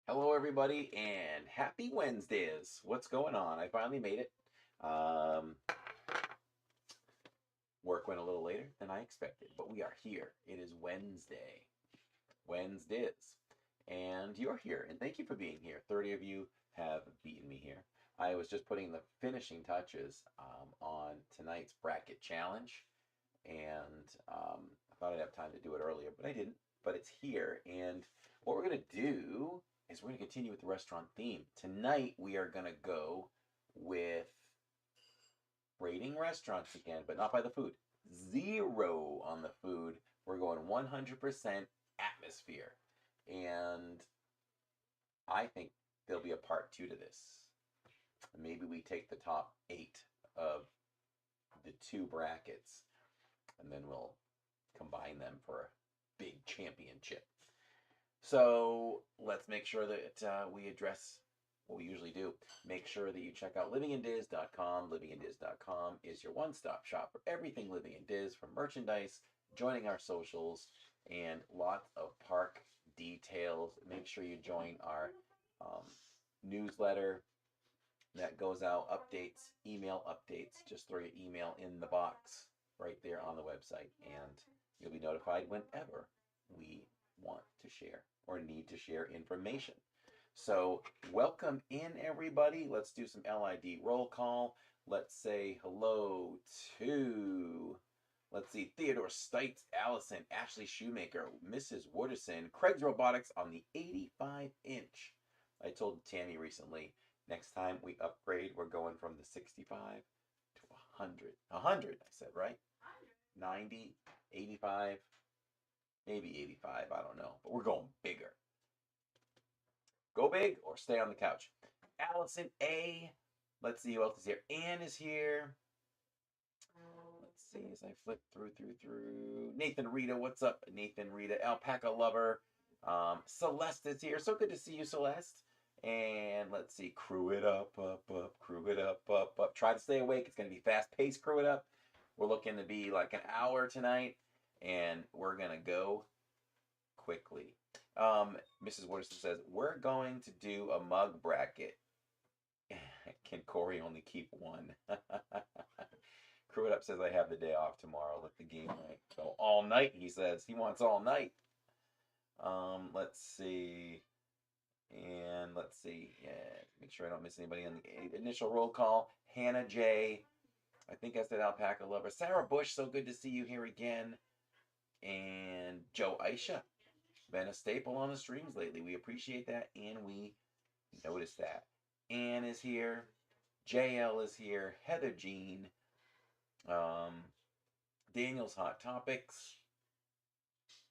Hello, everybody, and happy Wednesdays. What's going on? I finally made it. Um, Work went a little later than I expected, but we are here. It is Wednesday, WednesDIZ, and you're here, and thank you for being here. 30 of you have beaten me here. I was just putting the finishing touches on tonight's bracket challenge, and I thought I'd have time to do it earlier, but I didn't. But it's here, and what we're going to do is we're going to continue with the restaurant theme. Tonight we are going to go with rating restaurants again, but not by the food. Zero on the food. We're going 100% atmosphere. And I think there'll be a part two to this. Maybe we take the top 8 of the two brackets and then we'll combine them for a big championship. So let's make sure that we address what we usually do. Make sure that you check out livingindizz.com. Livingindizz.com is your one-stop shop for everything Living in Diz, from merchandise, joining our socials, and lots of park details. Make sure you join our newsletter that goes out, updates, email updates. Just throw your email in the box right there on the website, and you'll be notified whenever we want to share or need to share information. So welcome in, everybody. Let's do some LID roll call. Let's say hello to, let's see, Theodore Stites, Allison, Ashley Shoemaker, Mrs. Wooderson, Craig's Robotics on the 85-inch. I told Tammy recently, next time we upgrade, we're going from the 65 to 100. 100, I said, right? 90, 85, maybe 85, I don't know. But we're going bigger. Go big or stay on the couch. Allison A. Let's see who else is here. Ann is here. Let's see as I flip through. Nathan Rita, what's up? Nathan Rita, Alpaca Lover. Celeste is here. So good to see you, Celeste. And let's see, crew it up. Crew it up. Try to stay awake. It's going to be fast paced. Crew it up. We're looking to be like an hour tonight, and we're going to go quickly. Mrs. Wooderson says, we're going to do a mug bracket. Can Corey only keep one? Crew It Up says, I have the day off tomorrow. Let the game night go all night, he says. He wants all night. Let's see. And let's see. Yeah, make sure I don't miss anybody on the initial roll call. Hannah J. I think I said Alpaca Lover. Sarah Bush, so good to see you here again. And Joe Aisha. Been a staple on the streams lately. We appreciate that, and we notice that. Ann is here. JL is here. Heather Jean. Daniel's Hot Topics.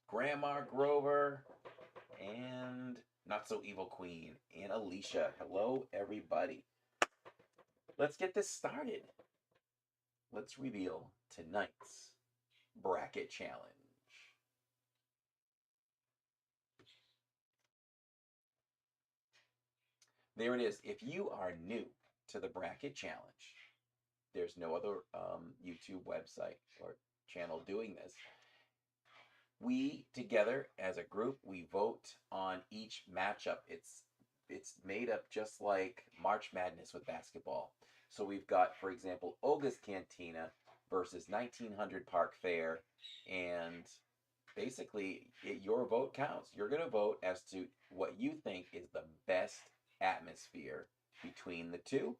Grandma Grover. And Not So Evil Queen. And Alicia. Hello, everybody. Let's get this started. Let's reveal tonight's bracket challenge. There it is. If you are new to the bracket challenge, there's no other YouTube website or channel doing this. We together as a group, we vote on each matchup. It's made up just like March Madness with basketball. So we've got, for example, Olga's Cantina versus 1900 Park Fair, and basically your vote counts. You're going to vote as to what you think is the best atmosphere between the two.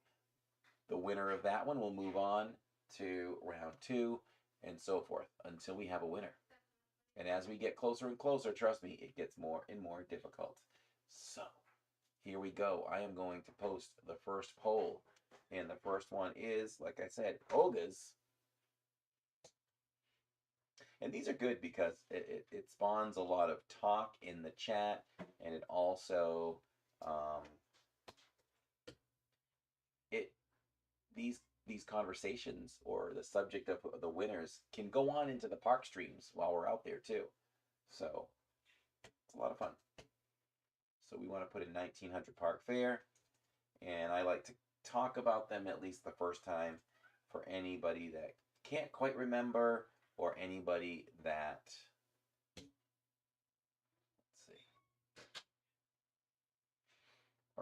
The winner of that one will move on to round 2 and so forth until we have a winner. And as we get closer and closer, trust me, it gets more and more difficult. So here we go. I am going to post the first poll. And the first one is, like I said, Olga's. And these are good because it spawns a lot of talk in the chat, and it also these conversations or the subject of the winners can go on into the park streams while we're out there too. So it's a lot of fun. So we want to put in 1900 Park Fair, and I like to talk about them at least the first time for anybody that can't quite remember or anybody that, let's see,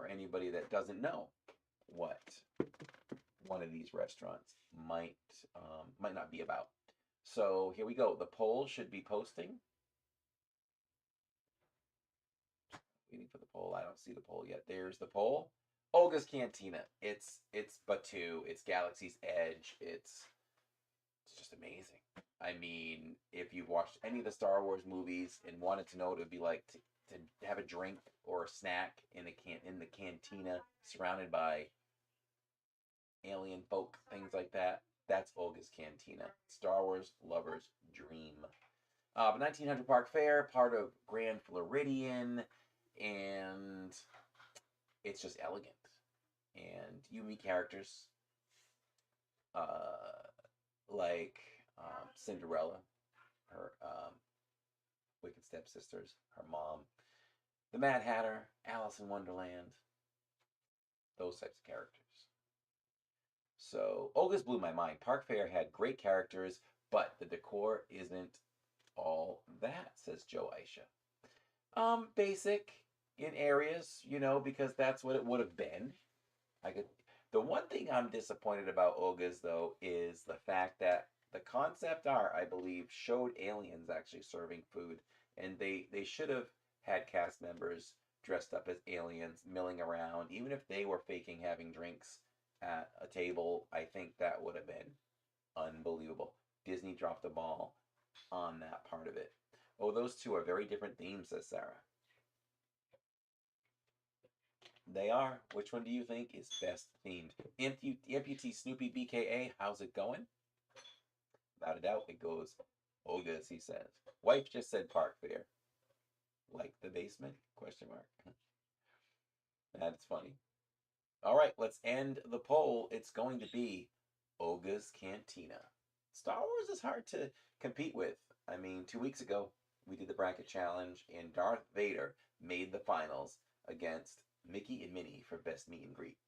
or anybody that doesn't know what one of these restaurants might not be about. So here we go. The poll should be posting. Waiting for the poll. I don't see the poll yet. There's the poll. Olga's Cantina. It's Batu. It's Galaxy's Edge. It's just amazing. I mean, if you've watched any of the Star Wars movies and wanted to know what it would be like to have a drink or a snack in the cantina, surrounded by alien folk, things like that, that's Olga's Cantina. Star Wars lovers' dream. 1900 Park Fair, part of Grand Floridian, and it's just elegant. And you meet characters like Cinderella, her wicked stepsisters, her mom, the Mad Hatter, Alice in Wonderland, those types of characters. So Olga's blew my mind. Park Fair had great characters, but the decor isn't all that, says Joe Aisha. Basic in areas, you know, because that's what it would have been. The one thing I'm disappointed about Olga's, though, is the fact that the concept art, I believe, showed aliens actually serving food, and they should have had cast members dressed up as aliens milling around, even if they were faking having drinks at a table. I think that would have been unbelievable. Disney dropped the ball on that part of it. Oh, those two are very different themes, says Sarah. They are. Which one do you think is best themed? Amputee Snoopy BKA, how's it going? Without a doubt, it goes Olga's, he says. Wife just said Park Fair. Like the basement? Question mark. That's funny. All right, let's end the poll. It's going to be Olga's Cantina. Star Wars is hard to compete with. I mean, 2 weeks ago, we did the bracket challenge, and Darth Vader made the finals against Mickey and Minnie for best meet and greet.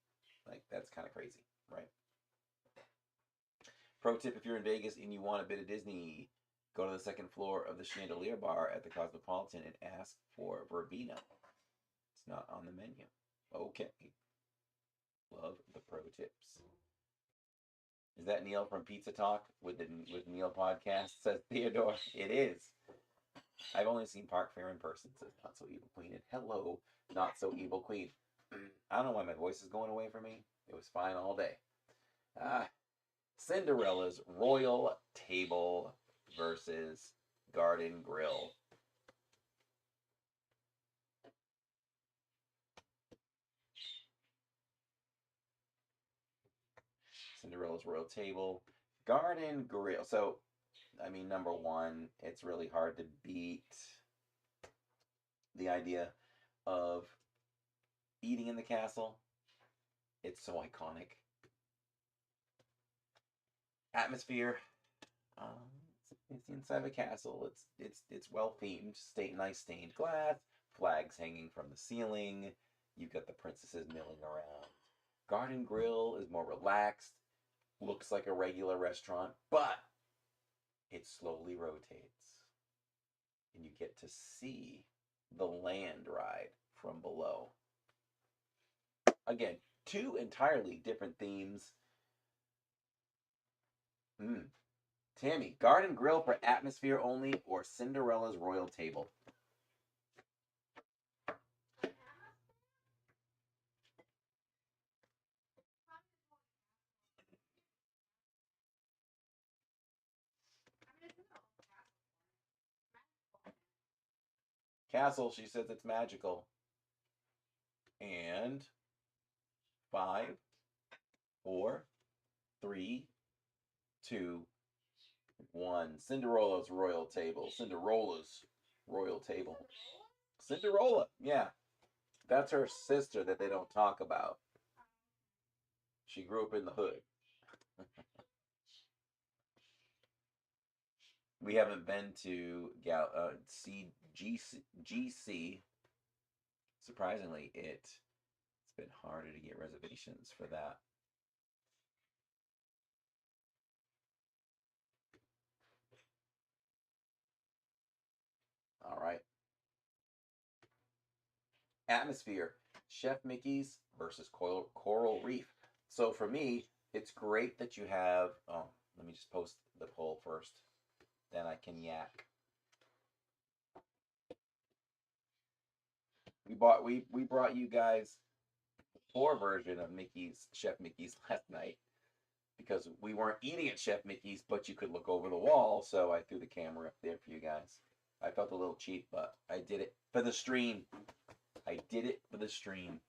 Like, that's kind of crazy, right? Pro tip, if you're in Vegas and you want a bit of Disney, go to the second floor of the Chandelier Bar at the Cosmopolitan and ask for verbena. It's not on the menu. Okay. Love the pro tips. Is that Neil from Pizza Talk with Neil podcast? Says Theodore. It is. I've only seen Park Fair in person, says Not So Evil Queen. And hello, Not So Evil Queen. I don't know why my voice is going away from me. It was fine all day. Cinderella's Royal Table versus Garden Grill. Cinderella's Royal Table, Garden Grill. So, I mean, number one, it's really hard to beat the idea of eating in the castle. It's so iconic. Atmosphere. It's inside of a castle. It's well themed. Nice stained glass. Flags hanging from the ceiling. You've got the princesses milling around. Garden Grill is more relaxed. Looks like a regular restaurant, but it slowly rotates. And you get to see the land ride from below. Again, two entirely different themes. Tammy, Garden Grill for atmosphere only or Cinderella's Royal Table? Castle, she says it's magical. And 5, 4, 3, 2, 1. Cinderella's Royal Table. Cinderella's Royal Table. Cinderella, yeah. That's her sister that they don't talk about. She grew up in the hood. We haven't been to GC. Surprisingly, it's been harder to get reservations for that. All right. Atmosphere. Chef Mickey's versus Coral Reef. So for me, it's great that you have. Oh, let me just post the poll first. Then I can yak. We brought you guys the poor version of Chef Mickey's last night because we weren't eating at Chef Mickey's, but you could look over the wall, so I threw the camera up there for you guys. I felt a little cheap, but I did it for the stream. I did it for the stream.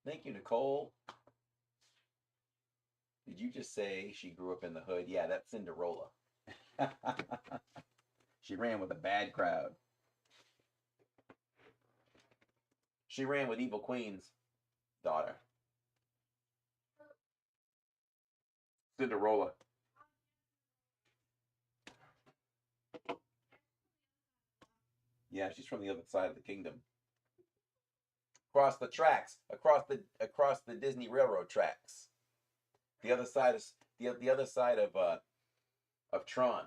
Thank you, Nicole. Did you just say she grew up in the hood? Yeah, that's Cinderella. She ran with a bad crowd. She ran with Evil Queen's daughter. Cinderella. Yeah, she's from the other side of the kingdom. Across the tracks, across the Disney Railroad tracks. The other side is the other side of Tron,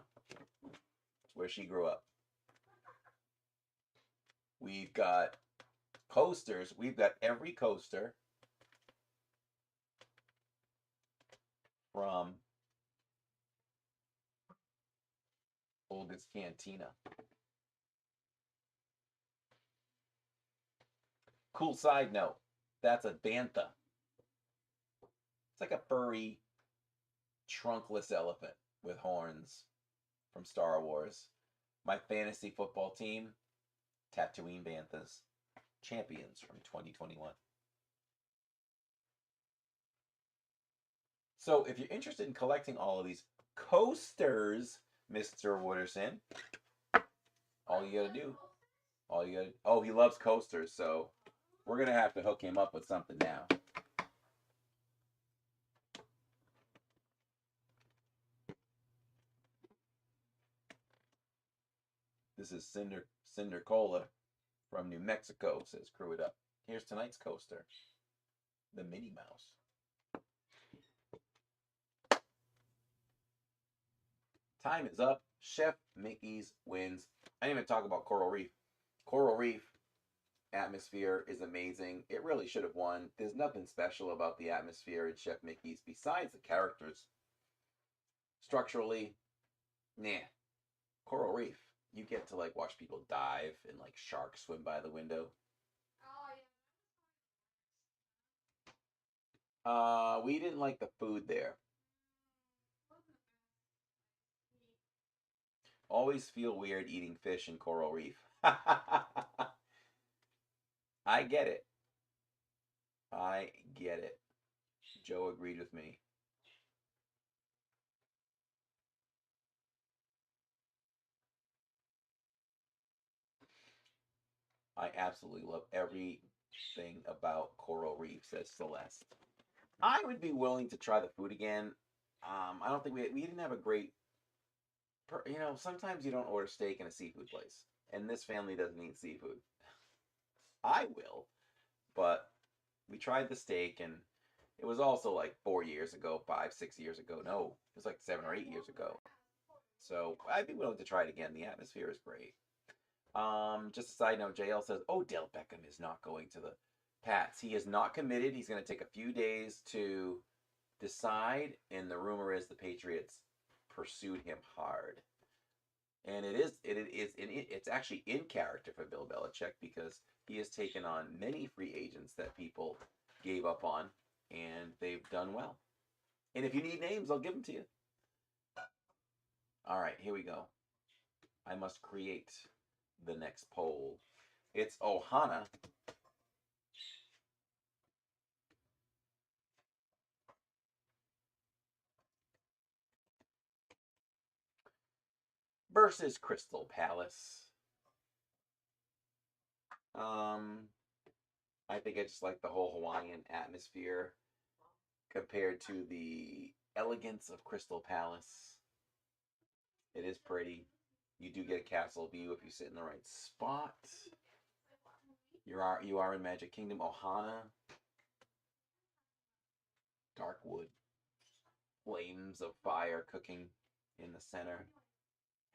where she grew up. We've got coasters. We've got every coaster from Olga's Cantina. Cool side note, that's a bantha. It's like a furry, trunkless elephant with horns from Star Wars. My fantasy football team, Tatooine Banthas, champions from 2021. So if you're interested in collecting all of these coasters, Mr. Wooderson, all you gotta do, oh, he loves coasters, so we're gonna have to hook him up with something now. This is Cinder Cola from New Mexico, says Crew It Up. Here's tonight's coaster, the Minnie Mouse. Time is up. Chef Mickey's wins. I didn't even talk about Coral Reef. Coral Reef atmosphere is amazing. It really should have won. There's nothing special about the atmosphere in Chef Mickey's besides the characters. Structurally, nah. Coral Reef, you get to like watch people dive and like sharks swim by the window. We didn't like the food there. Always feel weird eating fish in Coral Reef. I get it. I get it. Joe agreed with me. I absolutely love everything about Coral Reef, says Celeste. I would be willing to try the food again. I don't think we didn't have a great, you know, sometimes you don't order steak in a seafood place, and this family doesn't eat seafood. I will, but we tried the steak, and it was also like 4 years ago, 5, 6 years ago. No, it was like 7 or 8 years ago. So I'd be willing to try it again. The atmosphere is great. Just a side note, JL says, Odell Beckham is not going to the Pats. He is not committed. He's going to take a few days to decide, and the rumor is the Patriots pursued him hard. And it's actually in character for Bill Belichick because he has taken on many free agents that people gave up on, and they've done well. And if you need names, I'll give them to you. All right, here we go. I must create the next poll. It's Ohana versus Crystal Palace. I think I just like the whole Hawaiian atmosphere compared to the elegance of Crystal Palace. It is pretty. You do get a castle view if you sit in the right spot. You are in Magic Kingdom. Ohana. Dark wood. Flames of fire cooking in the center.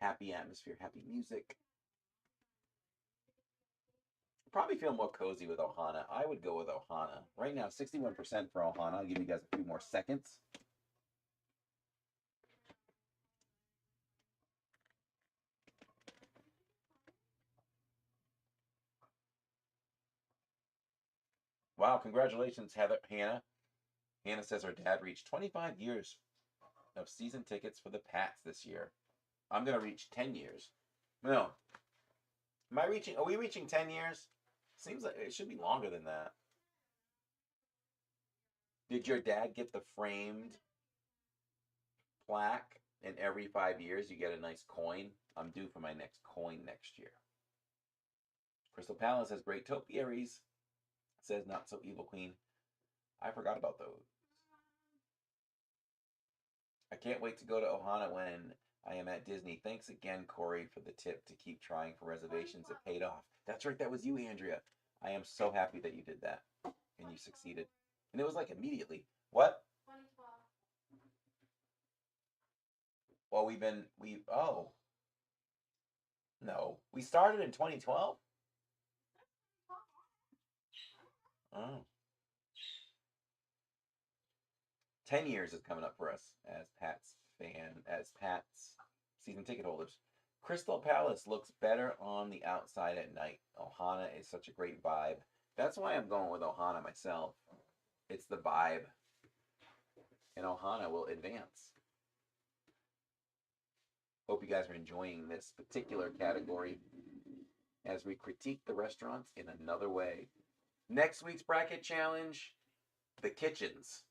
Happy atmosphere, happy music. probably feel more cozy with Ohana. I would go with Ohana. Right now, 61% for Ohana. I'll give you guys a few more seconds. Wow, congratulations, Hannah. Hannah says her dad reached 25 years of season tickets for the Pats this year. I'm going to reach 10 years. No. Are we reaching 10 years? Seems like it should be longer than that. Did your dad get the framed plaque and every 5 years you get a nice coin? I'm due for my next coin next year. Crystal Palace has great topiaries. Says not so evil queen. I forgot about those. I can't wait to go to Ohana when I am at Disney. Thanks again, Corey, for the tip to keep trying for reservations. It paid off. That's right, that was you, Andrea. I am so happy that you did that and you succeeded. And it was like immediately. What? 2012. Well, no. We started in 2012? Oh. 10 years is coming up for us as Pat's season ticket holders. Crystal Palace looks better on the outside at night. Ohana is such a great vibe. That's why I'm going with Ohana myself. It's the vibe. And Ohana will advance. Hope you guys are enjoying this particular category as we critique the restaurants in another way. Next week's bracket challenge, the kitchens.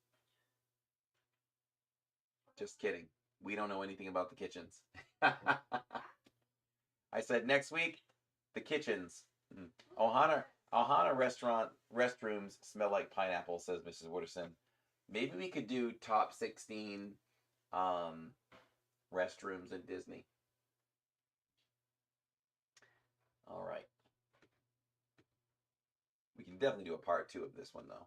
Just kidding. We don't know anything about the kitchens. I said next week, the kitchens. Ohana restaurant restrooms smell like pineapple, says Mrs. Wooderson. Maybe we could do top 16 restrooms in Disney. All right. We can definitely do a part 2 of this one, though.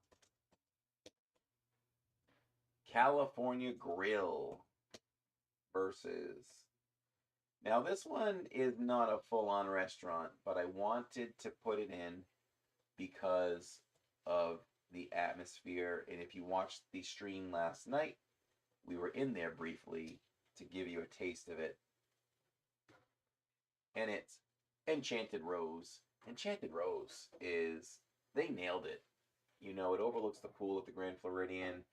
California Grill versus... Now, this one is not a full-on restaurant, but I wanted to put it in because of the atmosphere. And if you watched the stream last night, we were in there briefly to give you a taste of it. And it's Enchanted Rose. Enchanted Rose is... They nailed it. You know, it overlooks the pool at the Grand Floridian.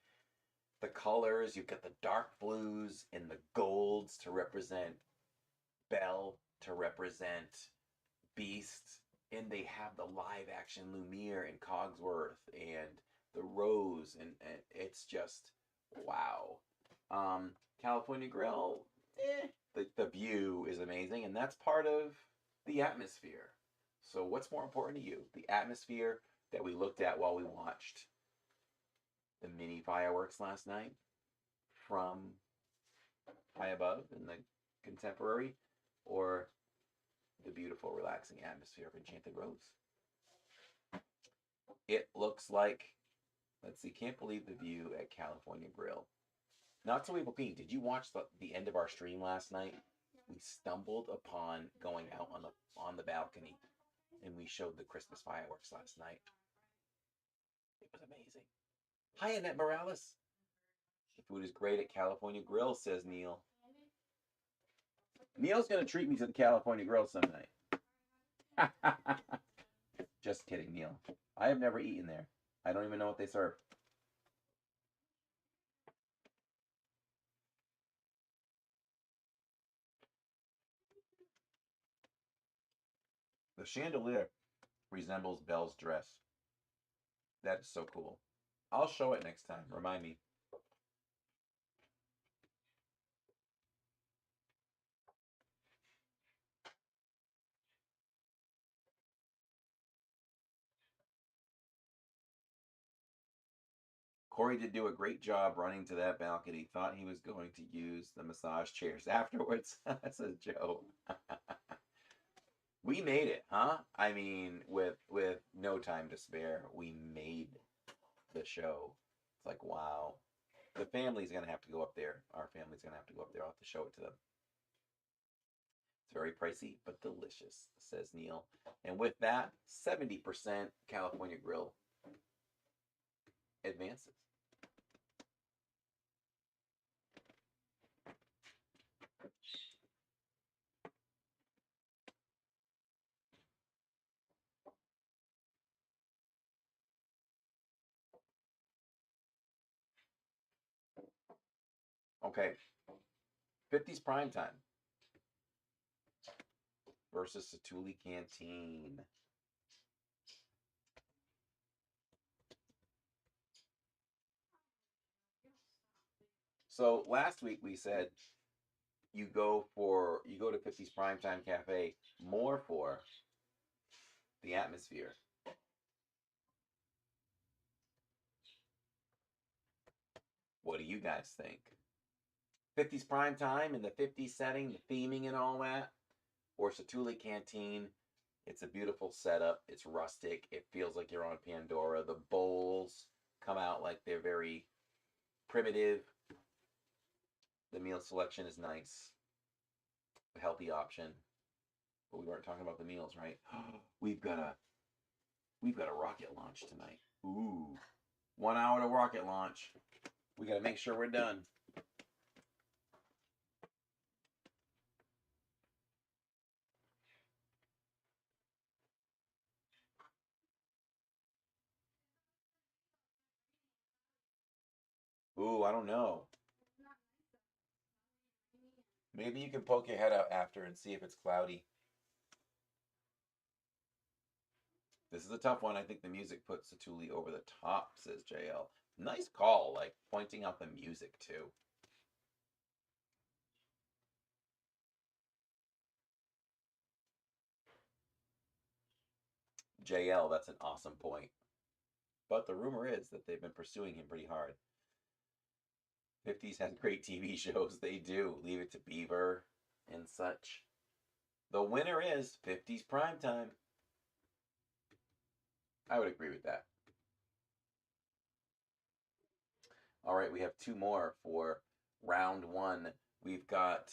The colors, you've got the dark blues and the golds to represent Belle, to represent Beast, and they have the live action Lumiere and Cogsworth and the Rose, and it's just wow. California Grill, the view is amazing, and that's part of the atmosphere. So what's more important to you? The atmosphere that we looked at while we watched the mini fireworks last night from High Above in the Contemporary, or the beautiful, relaxing atmosphere of Enchanted Rose? It looks like, let's see, can't believe the view at California Grill. Not so evil Pete, did you watch the end of our stream last night? We stumbled upon going out on the balcony, and we showed the Christmas fireworks last night. It was amazing. Hi, Annette Morales. The food is great at California Grill, says Neil. Neil's going to treat me to the California Grill some night. Just kidding, Neil. I have never eaten there. I don't even know what they serve. The chandelier resembles Belle's dress. That is so cool. I'll show it next time. Remind me. Corey did do a great job running to that balcony. Thought he was going to use the massage chairs afterwards, says Joe. We made it, huh? I mean, with no time to spare, we made the show. It's like, wow. The family's going to have to go up there. Our family's going to have to go up there. I'll have to show it to them. It's very pricey, but delicious, says Neil. And with that, 70% California Grill advances. Okay, 50's Primetime versus Satuli Canteen. So last week we said you go to 50's Primetime Cafe more for the atmosphere. What do you guys think? 50's Primetime in the 50s setting, the theming and all that, or Satuli Canteen? It's a beautiful setup. It's rustic. It feels like you're on Pandora. The bowls come out like they're very primitive. The meal selection is nice. A healthy option. But we weren't talking about the meals, right? We've got a rocket launch tonight. Ooh. 1 hour to rocket launch. We got to make sure we're done. Ooh, I don't know. Maybe you can poke your head out after and see if it's cloudy. This is a tough one. I think the music puts Satuli over the top, says JL. Nice call, like pointing out the music too. JL, that's an awesome point. But the rumor is that they've been pursuing him pretty hard. 50's has great TV shows. They do. Leave It to Beaver and such. The winner is 50's Primetime. I would agree with that. All right, we have two more for round one. We've got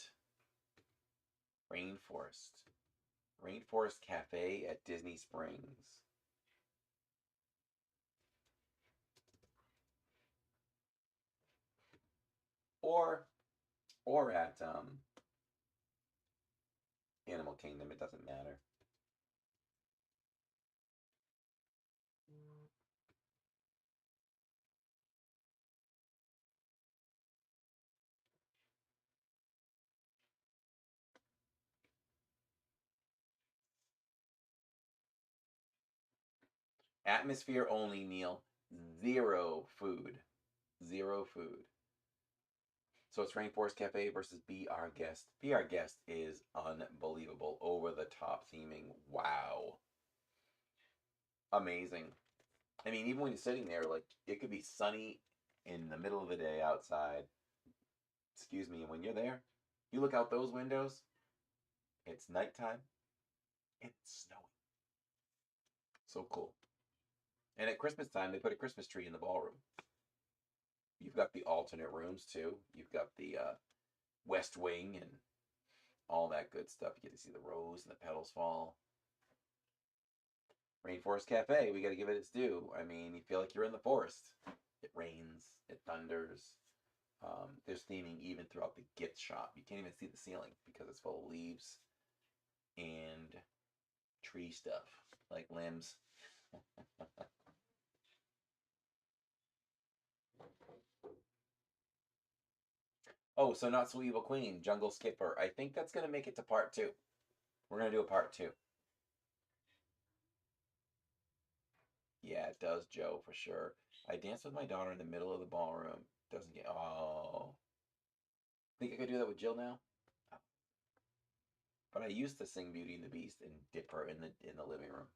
Rainforest. Rainforest Cafe at Disney Springs. Or at Animal Kingdom. It doesn't matter. Atmosphere only, Neil. Zero food. Zero food. So it's Rainforest Cafe versus Be Our Guest. Be Our Guest is unbelievable. Over the top theming. Wow. Amazing. I mean, even when you're sitting there, like, it could be sunny in the middle of the day outside. Excuse me. And when you're there, you look out those windows, it's nighttime. It's snowing. So cool. And at Christmas time, they put a Christmas tree in the ballroom. You've got the alternate rooms, too. You've got the West Wing and all that good stuff. You get to see the rose and the petals fall. Rainforest Cafe, we got to give it its due. I mean, you feel like you're in the forest. It rains. It thunders. There's theming even throughout the gift shop. You can't even see the ceiling because it's full of leaves and tree stuff, like limbs. Oh, so Not So Evil Queen, Jungle Skipper. I think that's going to make it to part 2. We're going to do a part 2. Yeah, it does, Joe, for sure. I danced with my daughter in the middle of the ballroom. Doesn't get... Oh. Think I could do that with Jill now? Oh. But I used to sing Beauty and the Beast and dip her in the living room.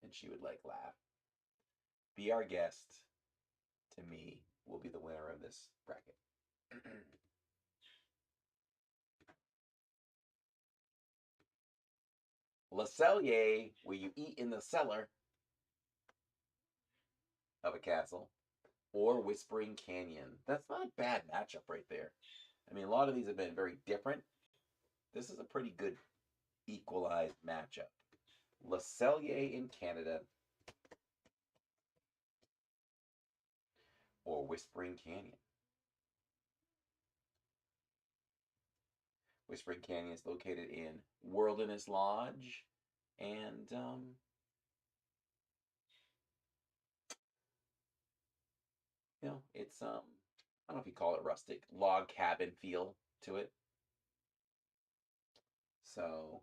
And she would, like, laugh. Be Our Guest, to me, will be the winner of this bracket. Le Cellier, where you eat in the cellar of a castle, or Whispering Canyon. That's not a bad matchup right there. I mean, a lot of these have been very different. This is a pretty pretty good equalized matchup. Le Cellier in Canada or Whispering Canyon. Whispering Canyon is located in Wilderness Lodge, and you know, it's I don't know if you call it rustic, log cabin feel to it. So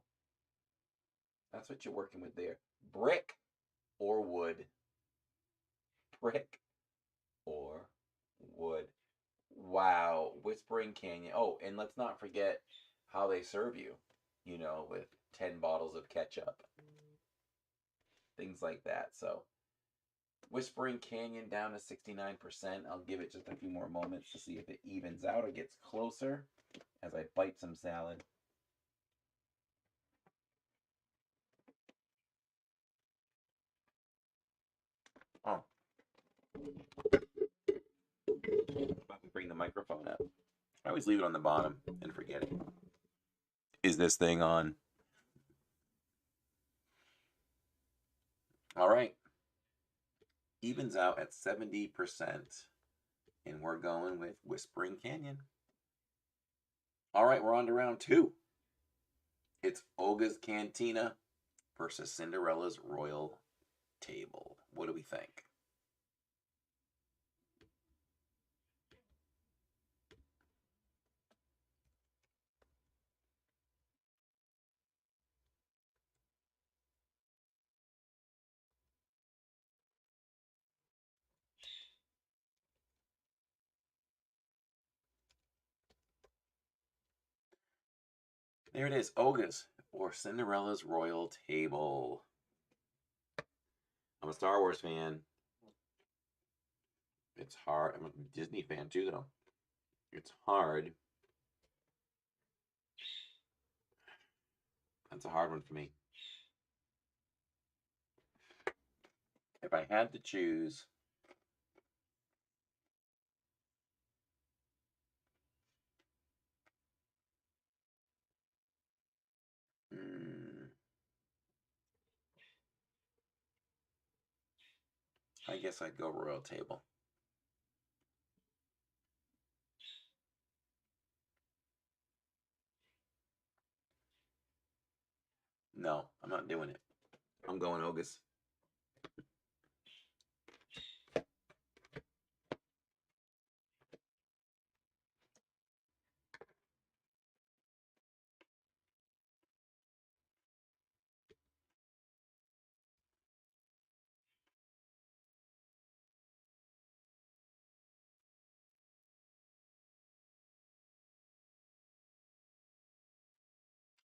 that's what you're working with there. Brick or wood. Brick or wood. Wow, Whispering Canyon. Oh, and let's not forget how they serve you, you know, with 10 bottles of ketchup. Things like that. So Whispering Canyon down to 69%. I'll give it just a few more moments to see if it evens out or gets closer as I bite some salad. Oh. About to bring the microphone up. I always leave it on the bottom and forget it. Is this thing on? All right. Evens out at 70%. And we're going with Whispering Canyon. All right, we're on to round 2. It's Olga's Cantina versus Cinderella's Royal Table. What do we think? There it is, Olga's or Cinderella's Royal Table. I'm a Star Wars fan. It's hard. I'm a Disney fan too, though. It's hard. That's a hard one for me. If I had to choose, I guess I'd go Royal Table. No, I'm not doing it. I'm going Olga's.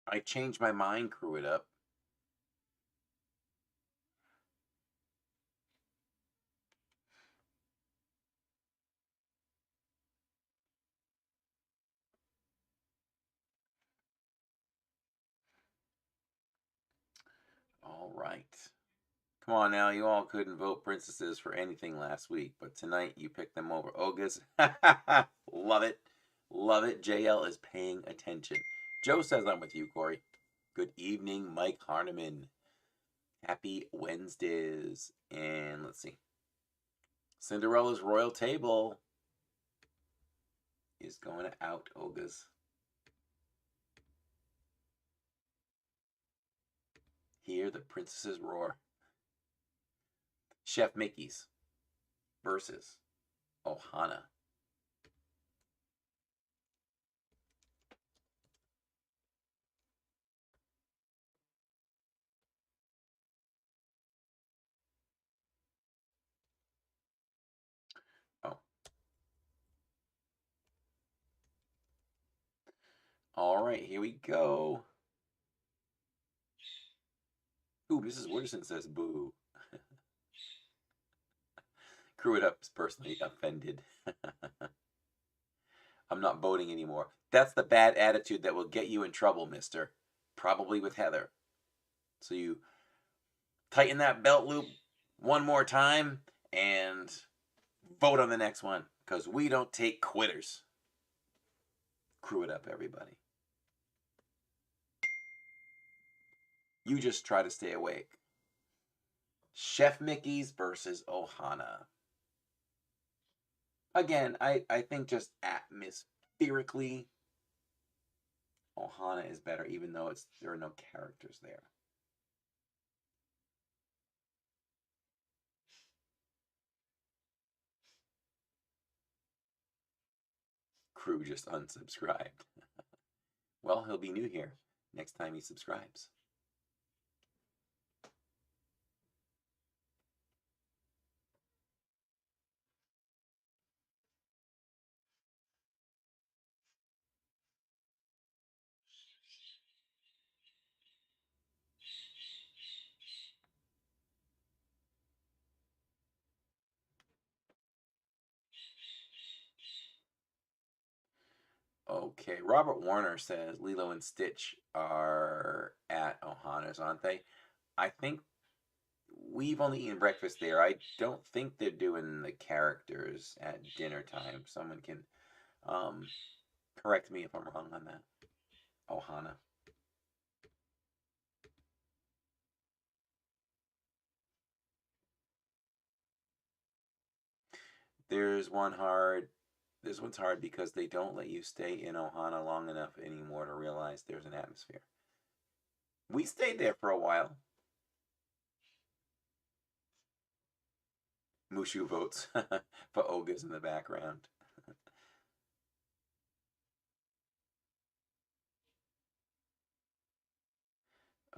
I changed my mind, Crew It Up. All right. Come on now, you all couldn't vote princesses for anything last week, but tonight you picked them over Olga's. Love it. Love it. JL is paying attention. Joe says I'm with you, Corey. Good evening, Mike Harneman. Happy Wednesdays. And let's see. Cinderella's Royal Table is going to out Olga's. Hear the princesses roar. Chef Mickey's versus Ohana. Oh. All right, here we go. Ooh, Mrs. Wooderson says boo. Crew It Up is personally offended. I'm not voting anymore. That's the bad attitude that will get you in trouble, mister. Probably with Heather. So you tighten that belt loop one more time and vote on the next one, because we don't take quitters. Crew It Up, everybody. You just try to stay awake. Chef Mickey's versus Ohana. Again, I think just atmospherically, Ohana is better, even though there are no characters there. Crew just unsubscribed. Well, he'll be new here next time he subscribes. Okay, Robert Warner says Lilo and Stitch are at Ohana's, aren't they? I think we've only eaten breakfast there. I don't think they're doing the characters at dinner time. Someone can correct me if I'm wrong on that. Ohana. This one's hard because they don't let you stay in Ohana long enough anymore to realize there's an atmosphere. We stayed there for a while. Mushu votes for Ogas in the background.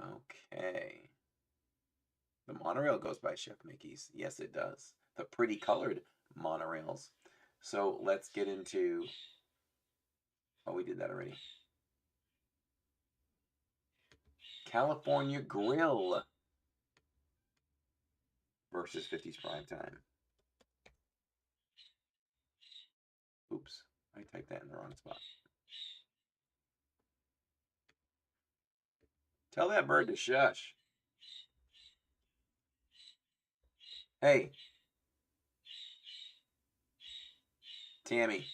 Okay. The monorail goes by Chef Mickey's. Yes, it does. The pretty colored monorails. So let's get into... Oh, we did that already. California Grill versus 50s Primetime. Oops, I typed that in the wrong spot. Tell that bird to shush. Hey. Tammy.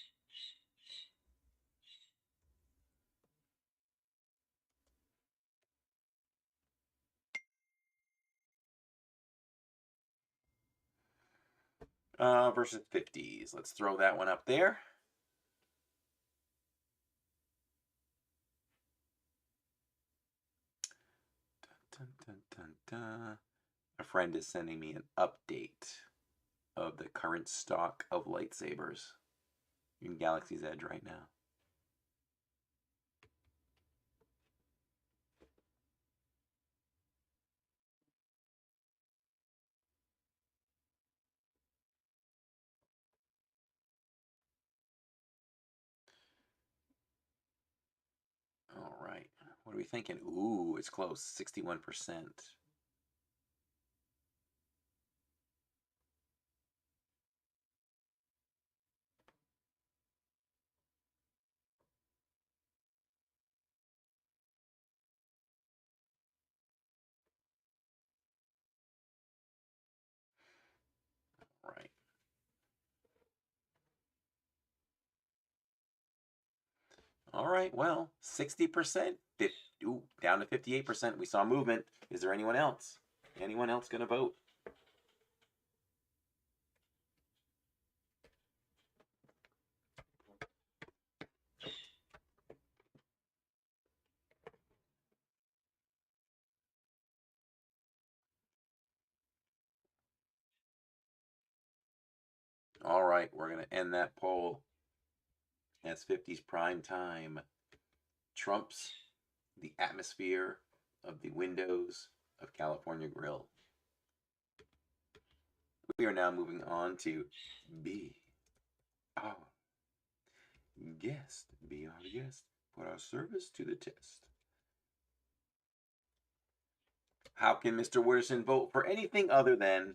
Versus 50s. Let's throw that one up there. Dun, dun, dun, dun. A friend is sending me an update of the current stock of lightsabers in Galaxy's Edge right now. All right. What are we thinking? Ooh, it's close. 61%. Right. All right. Well, 60%. Ooh, down to 58%. We saw movement. Is there anyone else? Anyone else going to vote? All right. We're going to end that poll as 50's Primetime trumps the atmosphere of the windows of California Grill. We are now moving on to Be Our Guest. Be our guest. Put our service to the test. How can Mr. Wooderson vote for anything other than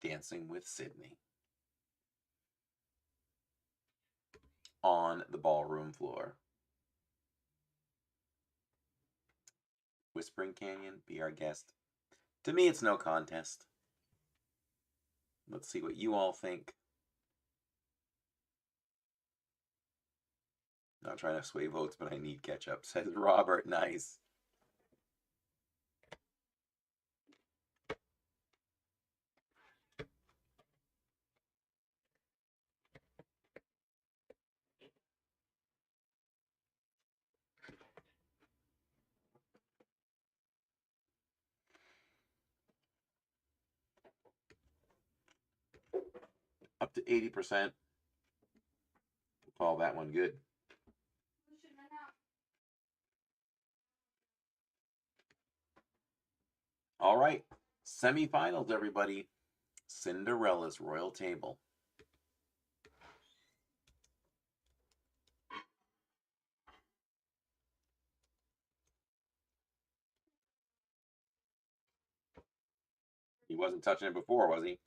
Dancing with Sydney on the ballroom floor? Whispering Canyon, Be Our Guest. To me, it's no contest. Let's see what you all think. Not trying to sway votes, but I need ketchup, says Robert. Nice. 80%. Call that one good. All right, semifinals, everybody. Cinderella's Royal Table. He wasn't touching it before, was he?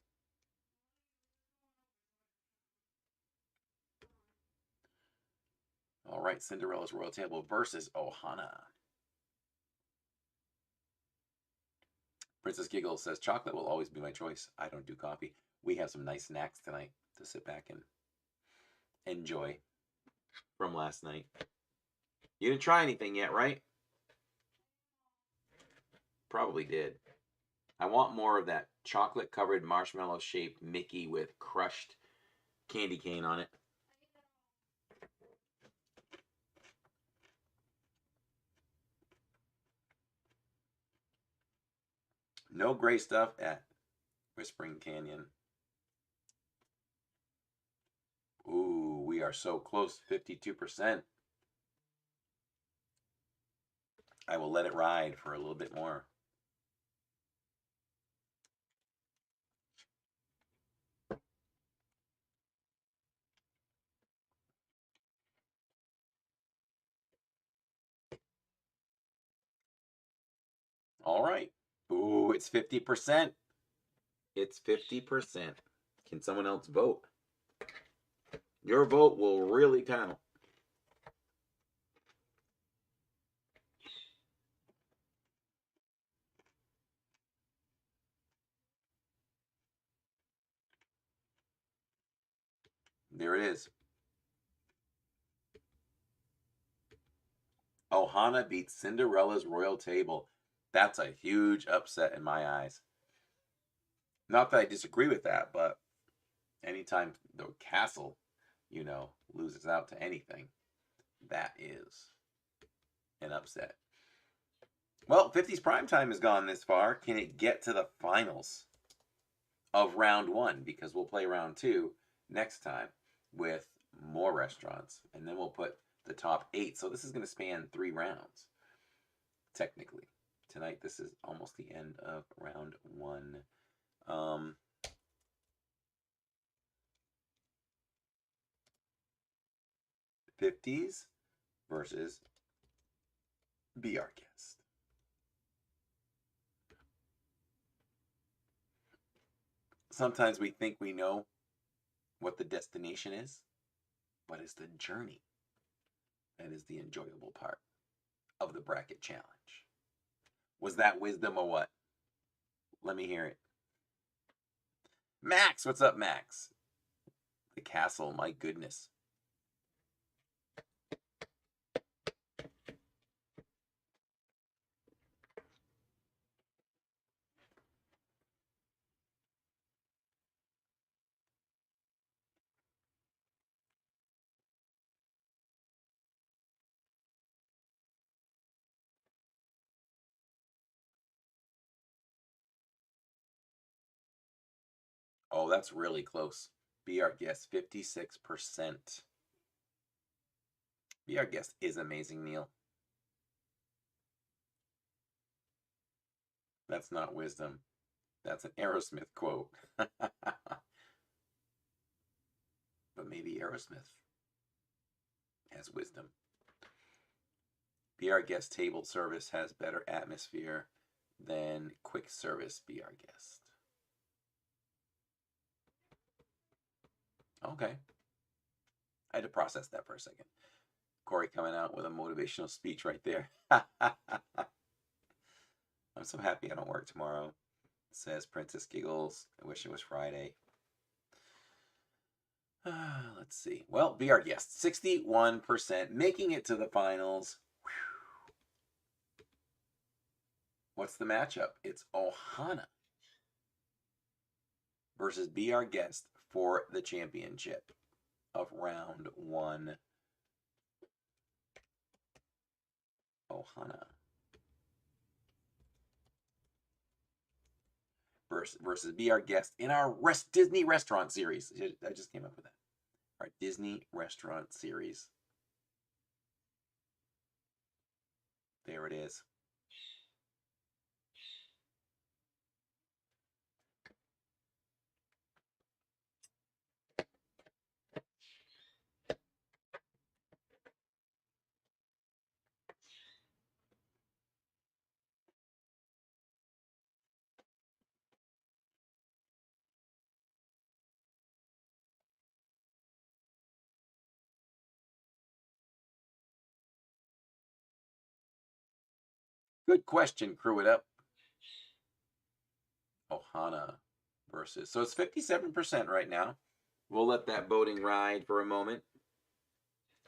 All right, Cinderella's Royal Table versus Ohana. Princess Giggle says, chocolate will always be my choice. I don't do coffee. We have some nice snacks tonight to sit back and enjoy from last night. You didn't try anything yet, right? Probably did. I want more of that chocolate-covered marshmallow-shaped Mickey with crushed candy cane on it. No gray stuff at Whispering Canyon. Ooh, we are so close, 52%. I will let it ride for a little bit more. All right. Ooh, it's 50%. It's 50%. Can someone else vote? Your vote will really count. There it is. Ohana beats Cinderella's Royal Table. That's a huge upset in my eyes. Not that I disagree with that, but anytime the castle, you know, loses out to anything, that is an upset. Well, 50's primetime has gone this far. Can it get to the finals of round one? Because we'll play round two next time with more restaurants. And then we'll put the top 8. So this is going to span 3 rounds, technically. Tonight, this is almost the end of round 1. 50s versus Be Our Guest. Sometimes we think we know what the destination is, but it's the journey that is the enjoyable part of the bracket challenge. Was that wisdom or what? Let me hear it. Max, what's up, Max? The castle, my goodness. Oh, that's really close. Be Our Guest, 56%. Be Our Guest is amazing, Neil. That's not wisdom. That's an Aerosmith quote. But maybe Aerosmith has wisdom. Be Our Guest table service has better atmosphere than quick service Be Our Guest. Okay. I had to process that for a second. Corey coming out with a motivational speech right there. I'm so happy I don't work tomorrow. Says Princess Giggles. I wish it was Friday. Let's see. Well, Be Our Guest, 61%, making it to the finals. Whew. What's the matchup? It's Ohana versus Be Our Guest for the championship of round 1. Ohana versus Be Our Guest in our Disney restaurant series. I just came up with that. Our Disney restaurant series. There it is. Good question, Crew It Up. Ohana versus. So it's 57% right now. We'll let that boating ride for a moment.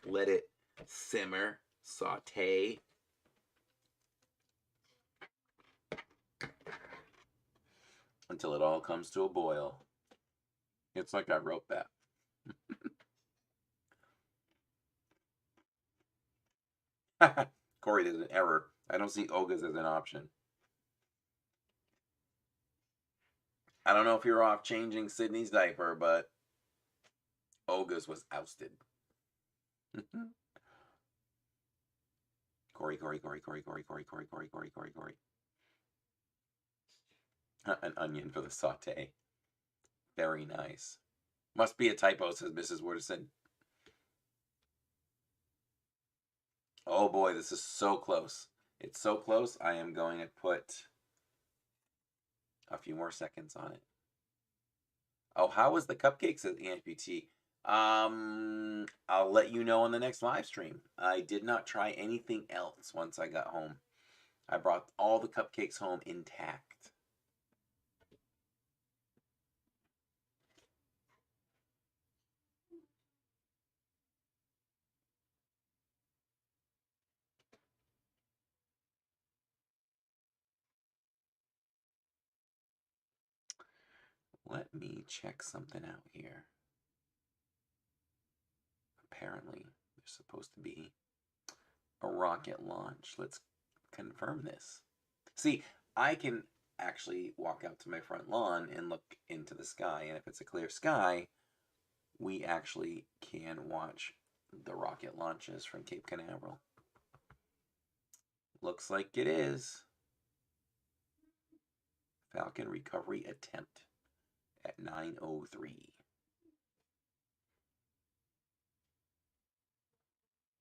Let it simmer, saute. Until it all comes to a boil. It's like I wrote that. Corey, there's an error. I don't see Oga's as an option. I don't know if you're off changing Sydney's diaper, but Oga's was ousted. Corey. An onion for the saute. Very nice. Must be a typo, says Mrs. Wooderson. Oh boy, this is so close. It's so close, I am going to put a few more seconds on it. Oh, how was the cupcake, says Amputee? I'll let you know on the next live stream. I did not try anything else once I got home. I brought all the cupcakes home intact. Let me check something out here. Apparently, there's supposed to be a rocket launch. Let's confirm this. See, I can actually walk out to my front lawn and look into the sky, and if it's a clear sky, we actually can watch the rocket launches from Cape Canaveral. Looks like it is. Falcon recovery attempt at 9:03.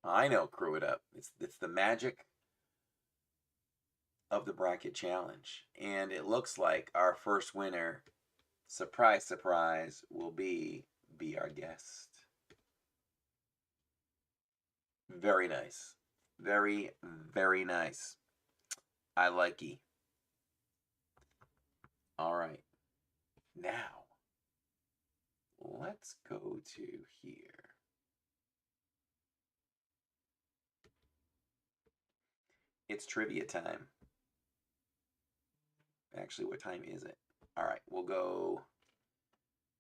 I know, Crew It Up. It's the magic of the bracket challenge. And it looks like our first winner, surprise, surprise, will be Our Guest. Very nice. Very, very nice. I likey. All right. Now, let's go to here. It's trivia time. Actually, what time is it? All right, we'll go.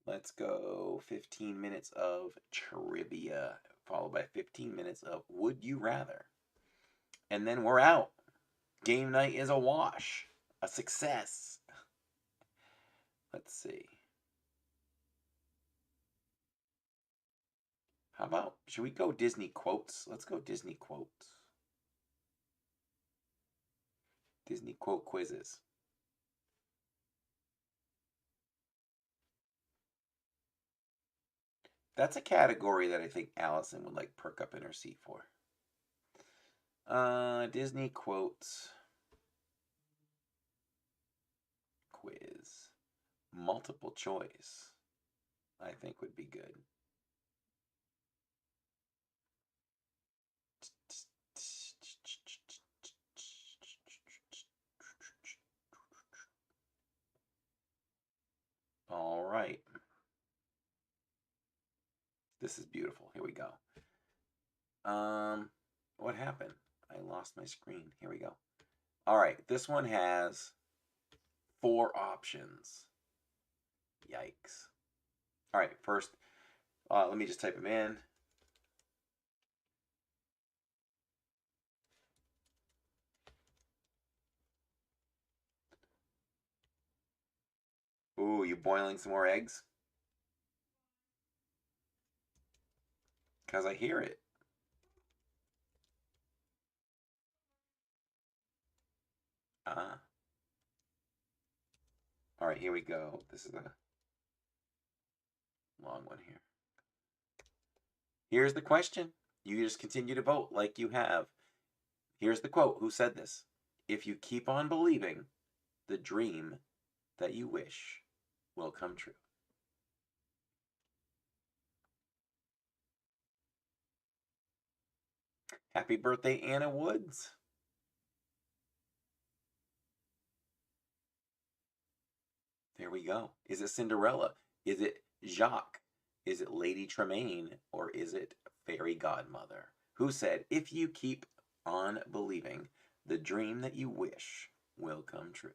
Let's go 15 minutes of trivia, followed by 15 minutes of Would You Rather. And then we're out. Game night is a wash, a success. Let's see. How about, should we go Disney quotes? Let's go Disney quotes. Disney quote quizzes. That's a category that I think Allison would like perk up in her seat for. Disney quotes quiz. Multiple choice, I think would be good. All right. This is beautiful. Here we go. What happened? I lost my screen. Here we go. All right. This one has 4 options. Yikes. All right. First, let me just type them in. you boiling some more eggs? Because I hear it. All right, here we go. This is a long one here. Here's the question. You just continue to vote like you have. Here's the quote. Who said this? If you keep on believing, the dream that you wish will come true. Happy birthday, Anna Woods. There we go. Is it Cinderella? Is it Jacques? Is it Lady Tremaine? Or is it Fairy Godmother? Who said, if you keep on believing, the dream that you wish will come true?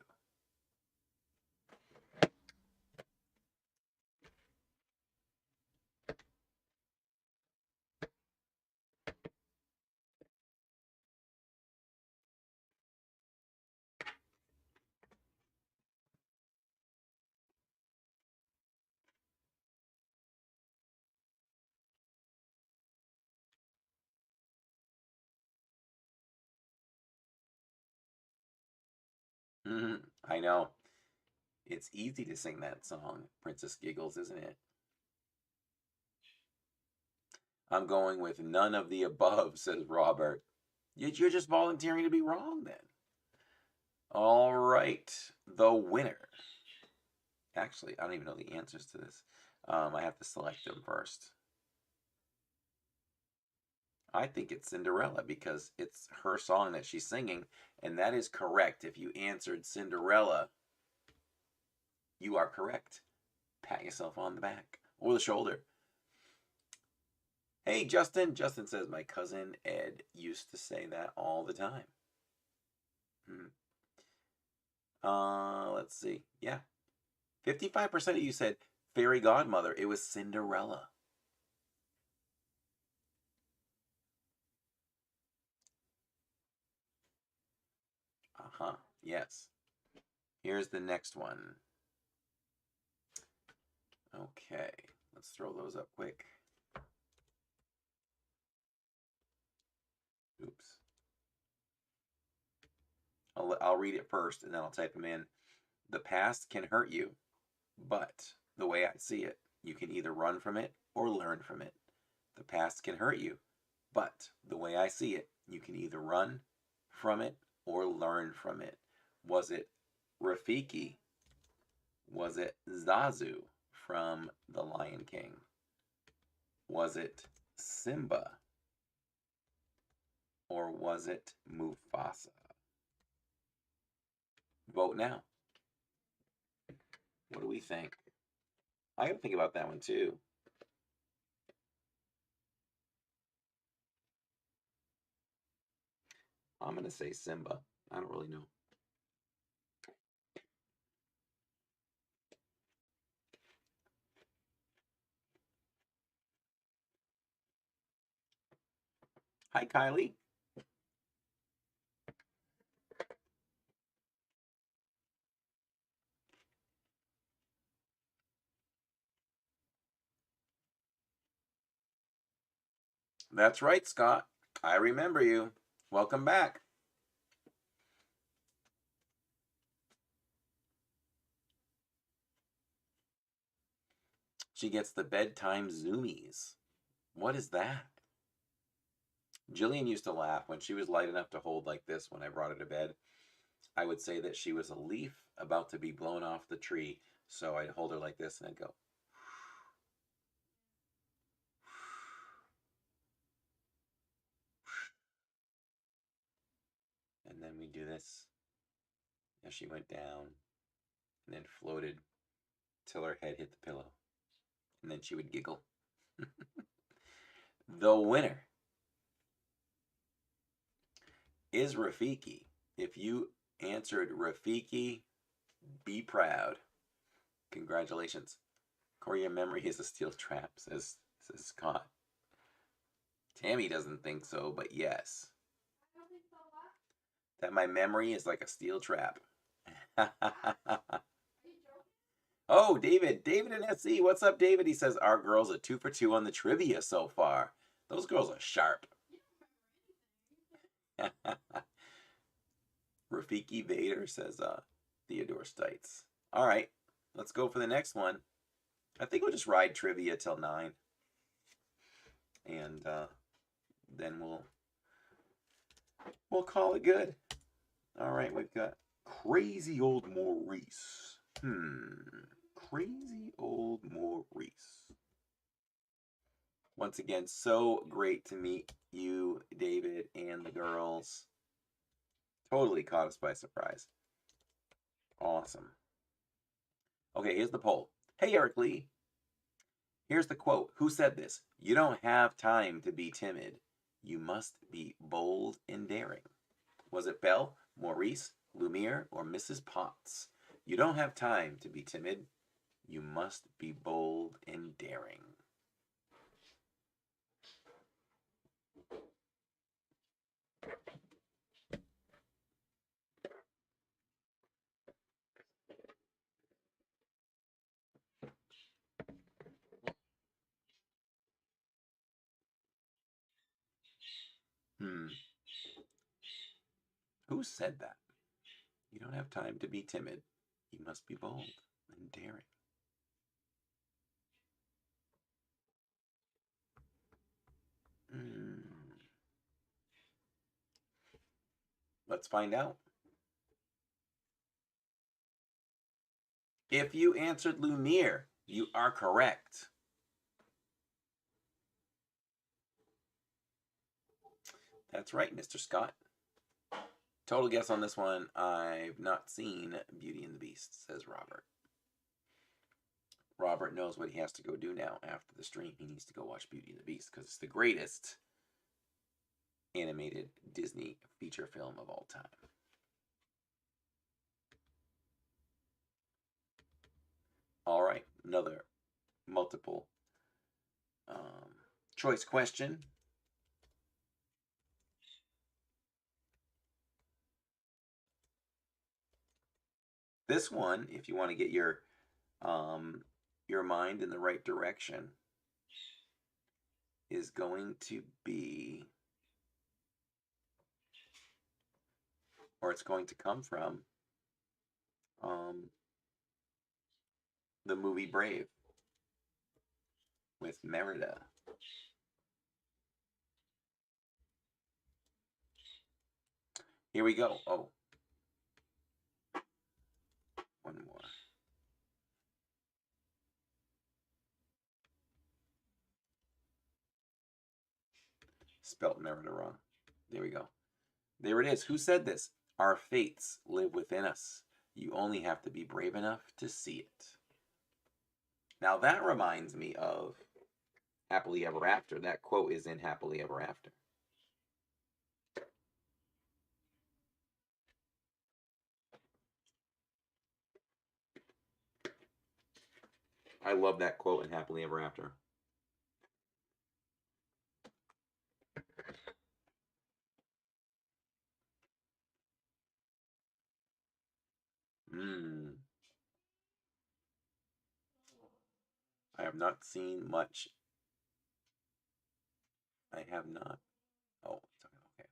I know. It's easy to sing that song, Princess Giggles, isn't it? I'm going with none of the above, says Robert. You're just volunteering to be wrong then. All right. The winner. Actually, I don't even know the answers to this. I have to select them first. I think it's Cinderella because it's her song that she's singing, and that is correct. If you answered Cinderella, you are correct. Pat yourself on the back or the shoulder. Hey, Justin. Justin says, my cousin Ed used to say that all the time. Let's see. Yeah. 55% of you said Fairy Godmother. It was Cinderella. Yes. Here's the next one. Okay. Let's throw those up quick. Oops. I'll read it first and then I'll type them in. The past can hurt you, but the way I see it, you can either run from it or learn from it. The past can hurt you, but the way I see it, you can either run from it or learn from it. Was it Rafiki? Was it Zazu from The Lion King? Was it Simba? Or was it Mufasa? Vote now. What do we think? I gotta think about that one too. I'm gonna say Simba. I don't really know. Hi, Kylie. That's right, Scott. I remember you. Welcome back. She gets the bedtime zoomies. What is that? Jillian used to laugh when she was light enough to hold like this when I brought her to bed. I would say that she was a leaf about to be blown off the tree. So I'd hold her like this and I'd go. And then we'd do this as she went down and then floated till her head hit the pillow. And then she would giggle. The winner is Rafiki. If you answered Rafiki, be proud. Congratulations. Corey, your memory is a steel trap, says Scott. Tammy doesn't think so, but yes. That my memory is like a steel trap. Oh, David in SC. What's up, David? He says, our girls are 2 for 2 on the trivia so far. Those girls are sharp. Rafiki Vader says, Theodore Stites. All right, let's go for the next one. I think we'll just ride trivia till 9. And then we'll call it good. All right, we've got Crazy Old Maurice. Crazy Old Maurice. Once again, so great to meet you, David, and the girls. Totally caught us by surprise. Awesome. Okay, here's the poll. Hey, Eric Lee. Here's the quote. Who said this? You don't have time to be timid. You must be bold and daring. Was it Belle, Maurice, Lumiere, or Mrs. Potts? You don't have time to be timid. You must be bold and daring. Who said that? You don't have time to be timid. You must be bold and daring. Let's find out. If you answered Lumiere, you are correct. That's right, Mr. Scott. Total guess on this one. I've not seen Beauty and the Beast, says Robert. Robert knows what he has to go do now after the stream. He needs to go watch Beauty and the Beast because it's the greatest animated Disney feature film of all time. All right, another multiple choice question. This one, if you want to get your mind in the right direction, is going to be, or it's going to come from the movie Brave with Merida. Here we go. Oh, one more. Spelt Merida wrong. There we go. There it is. Who said this? Our fates live within us. You only have to be brave enough to see it. Now that reminds me of Happily Ever After. That quote is in Happily Ever After. I love that quote in Happily Ever After. I have not seen much. I have not. Oh, okay.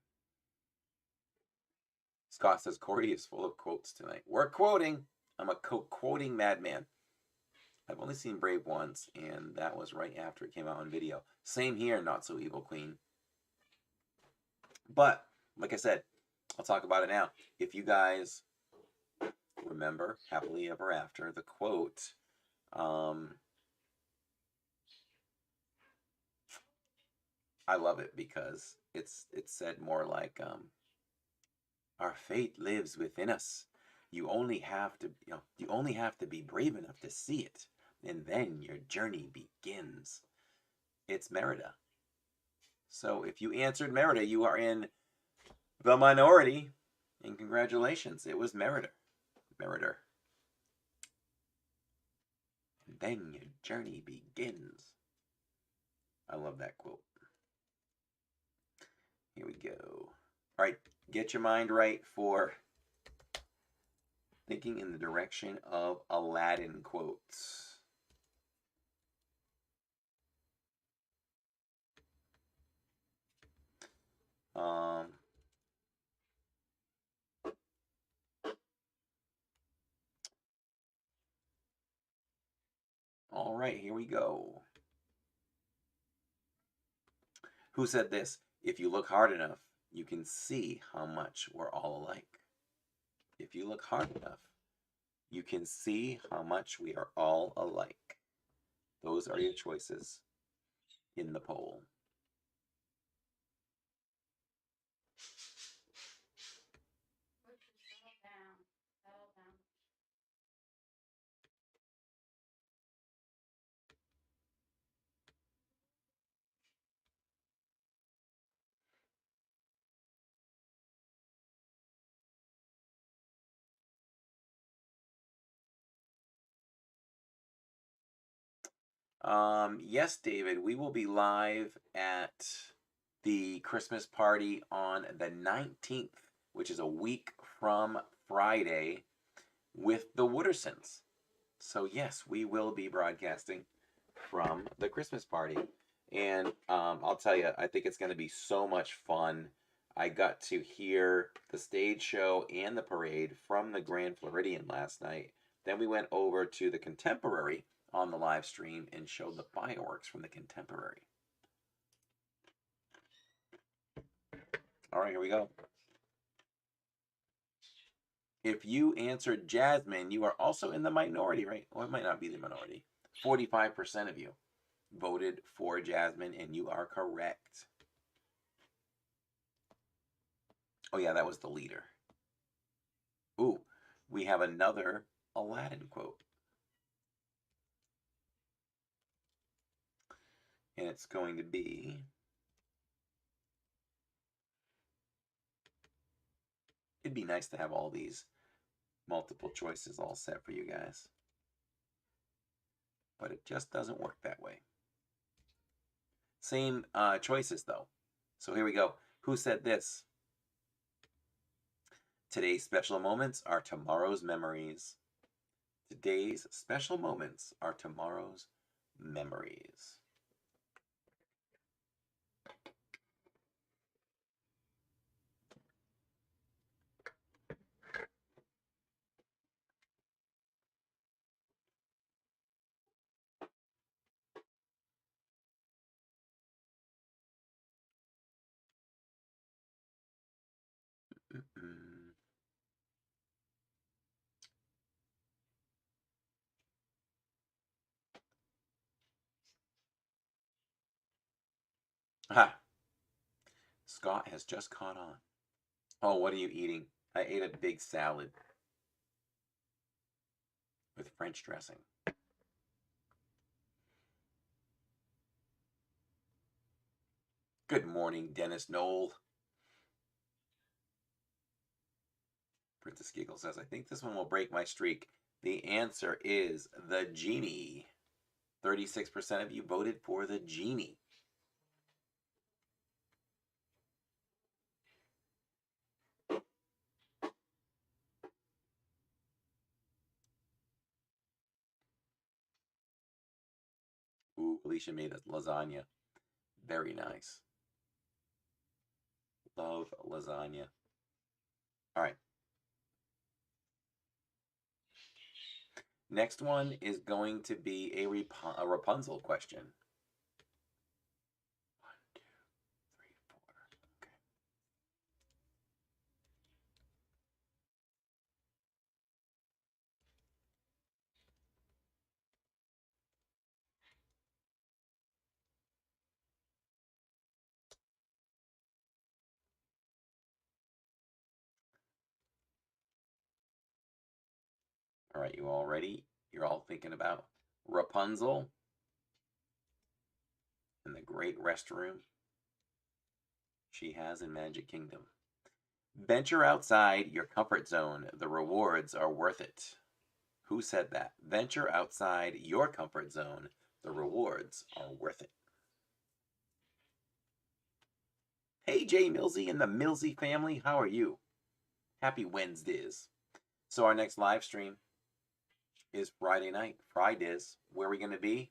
Scott says Corey is full of quotes tonight. We're quoting. I'm a quoting madman. I've only seen Brave once, and that was right after it came out on video. Same here, Not So Evil Queen. But, like I said, I'll talk about it now. If you guys remember Happily Ever After, the quote, I love it because it's said more like, our fate lives within us. You only have to be brave enough to see it, and then your journey begins. It's Merida. So if you answered Merida, you are in the minority, and congratulations, it was Merida. And then your journey begins. I love that quote. Here we go. All right, get your mind right for Thinking in the direction of Aladdin quotes. All right, here we go. Who said this? If you look hard enough, you can see how much we're all alike. If you look hard enough, you can see how much we are all alike. Those are your choices in the poll. Yes, David, we will be live at the Christmas party on the 19th, which is a week from Friday, with the Woodersons. So yes, we will be broadcasting from the Christmas party. And I'll tell you, I think it's going to be so much fun. I got to hear the stage show and the parade from the Grand Floridian last night. Then we went over to the Contemporary on the live stream and showed the fireworks from the Contemporary. All right, here we go. If you answered Jasmine, you are also in the minority, right? Well, it might not be the minority. 45% of you voted for Jasmine, and you are correct. Oh, yeah, that was the leader. Ooh, we have another Aladdin quote. And it's going to be... It'd be nice to have all these multiple choices all set for you guys. But it just doesn't work that way. Same choices, though. So here we go. Who said this? Today's special moments are tomorrow's memories. Today's special moments are tomorrow's memories. Aha! Scott has just caught on. Oh, what are you eating? I ate a big salad with French dressing. Good morning, Dennis Knoll. Princess Giggle says, I think this one will break my streak. The answer is the genie. 36% of you voted for the genie. Ooh, Alicia made a lasagna. Very nice. Love lasagna. All right. Next one is going to be a Rapunzel question. 1, 2, 3, 4. Okay. All right, you all ready? You're all thinking about Rapunzel and the great restroom she has in Magic Kingdom. Venture outside your comfort zone. The rewards are worth it. Who said that? Venture outside your comfort zone. The rewards are worth it. Hey, Jay Millsy and the Millsy family. How are you? Happy WednesDIZ. So our next live stream is Friday night. Fridays. Where are we going to be?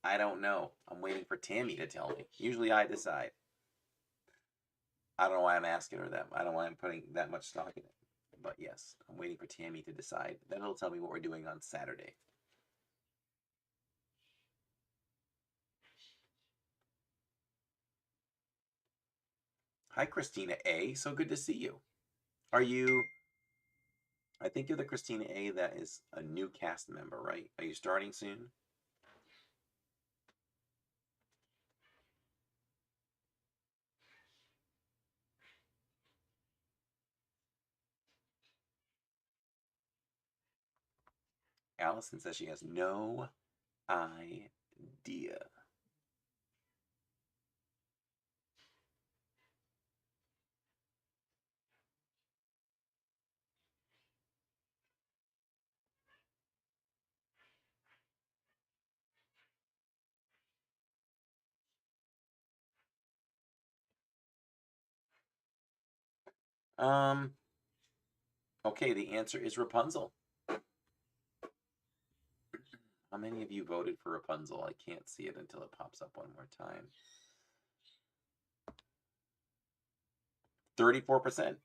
I don't know. I'm waiting for Tammy to tell me. Usually I decide. I don't know why I'm asking her that. I don't know why I'm putting that much stock in it. But yes, I'm waiting for Tammy to decide. Then he'll tell me what we're doing on Saturday. Hi, Christina A. So good to see you. Are you... I think you're the Christina A. that is a new cast member, right? Are you starting soon? Allison says she has no idea. Okay, the answer is Rapunzel. How many of you voted for Rapunzel? I can't see it until it pops up one more time. 34%.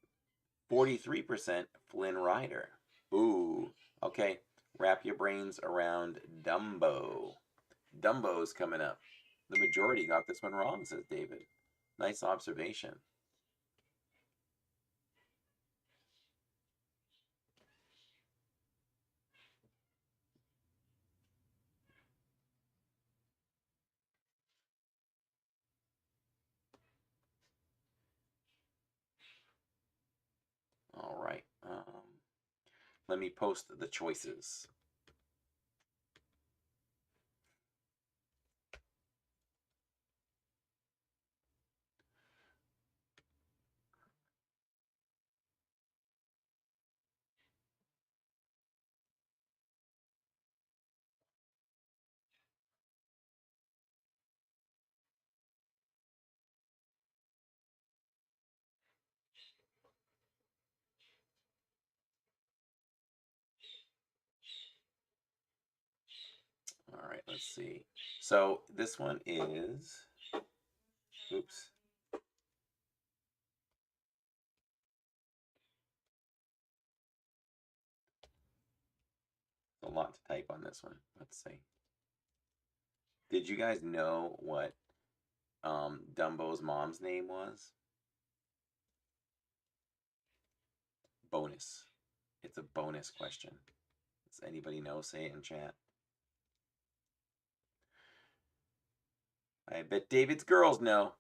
43% Flynn Rider. Ooh, okay. Wrap your brains around Dumbo. Dumbo's coming up. The majority got this one wrong, says David. Nice observation. All right. Let me post the choices. All right, let's see. So this one is, oops. A lot to type on this one. Let's see. Did you guys know what Dumbo's mom's name was? Bonus. It's a bonus question. Does anybody know? Say it in chat. I bet David's girls know.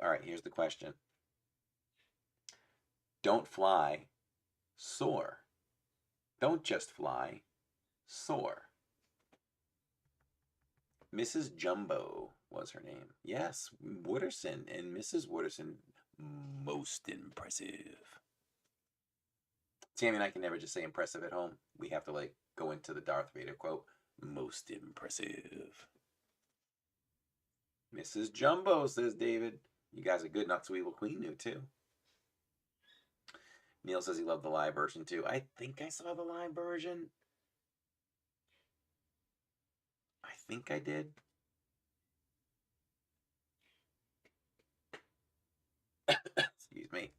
All right, here's the question. Don't fly, soar. Don't just fly, soar. Mrs. Jumbo was her name. Yes, Wooderson and Mrs. Wooderson. Most impressive. Tammy and I can never just say impressive at home. We have to like go into the Darth Vader quote. Most impressive. Mrs. Jumbo, says David. You guys are good. Not So Evil Queen knew too. Neil says he loved the live version too. I think I saw the live version. I think I did. Excuse me.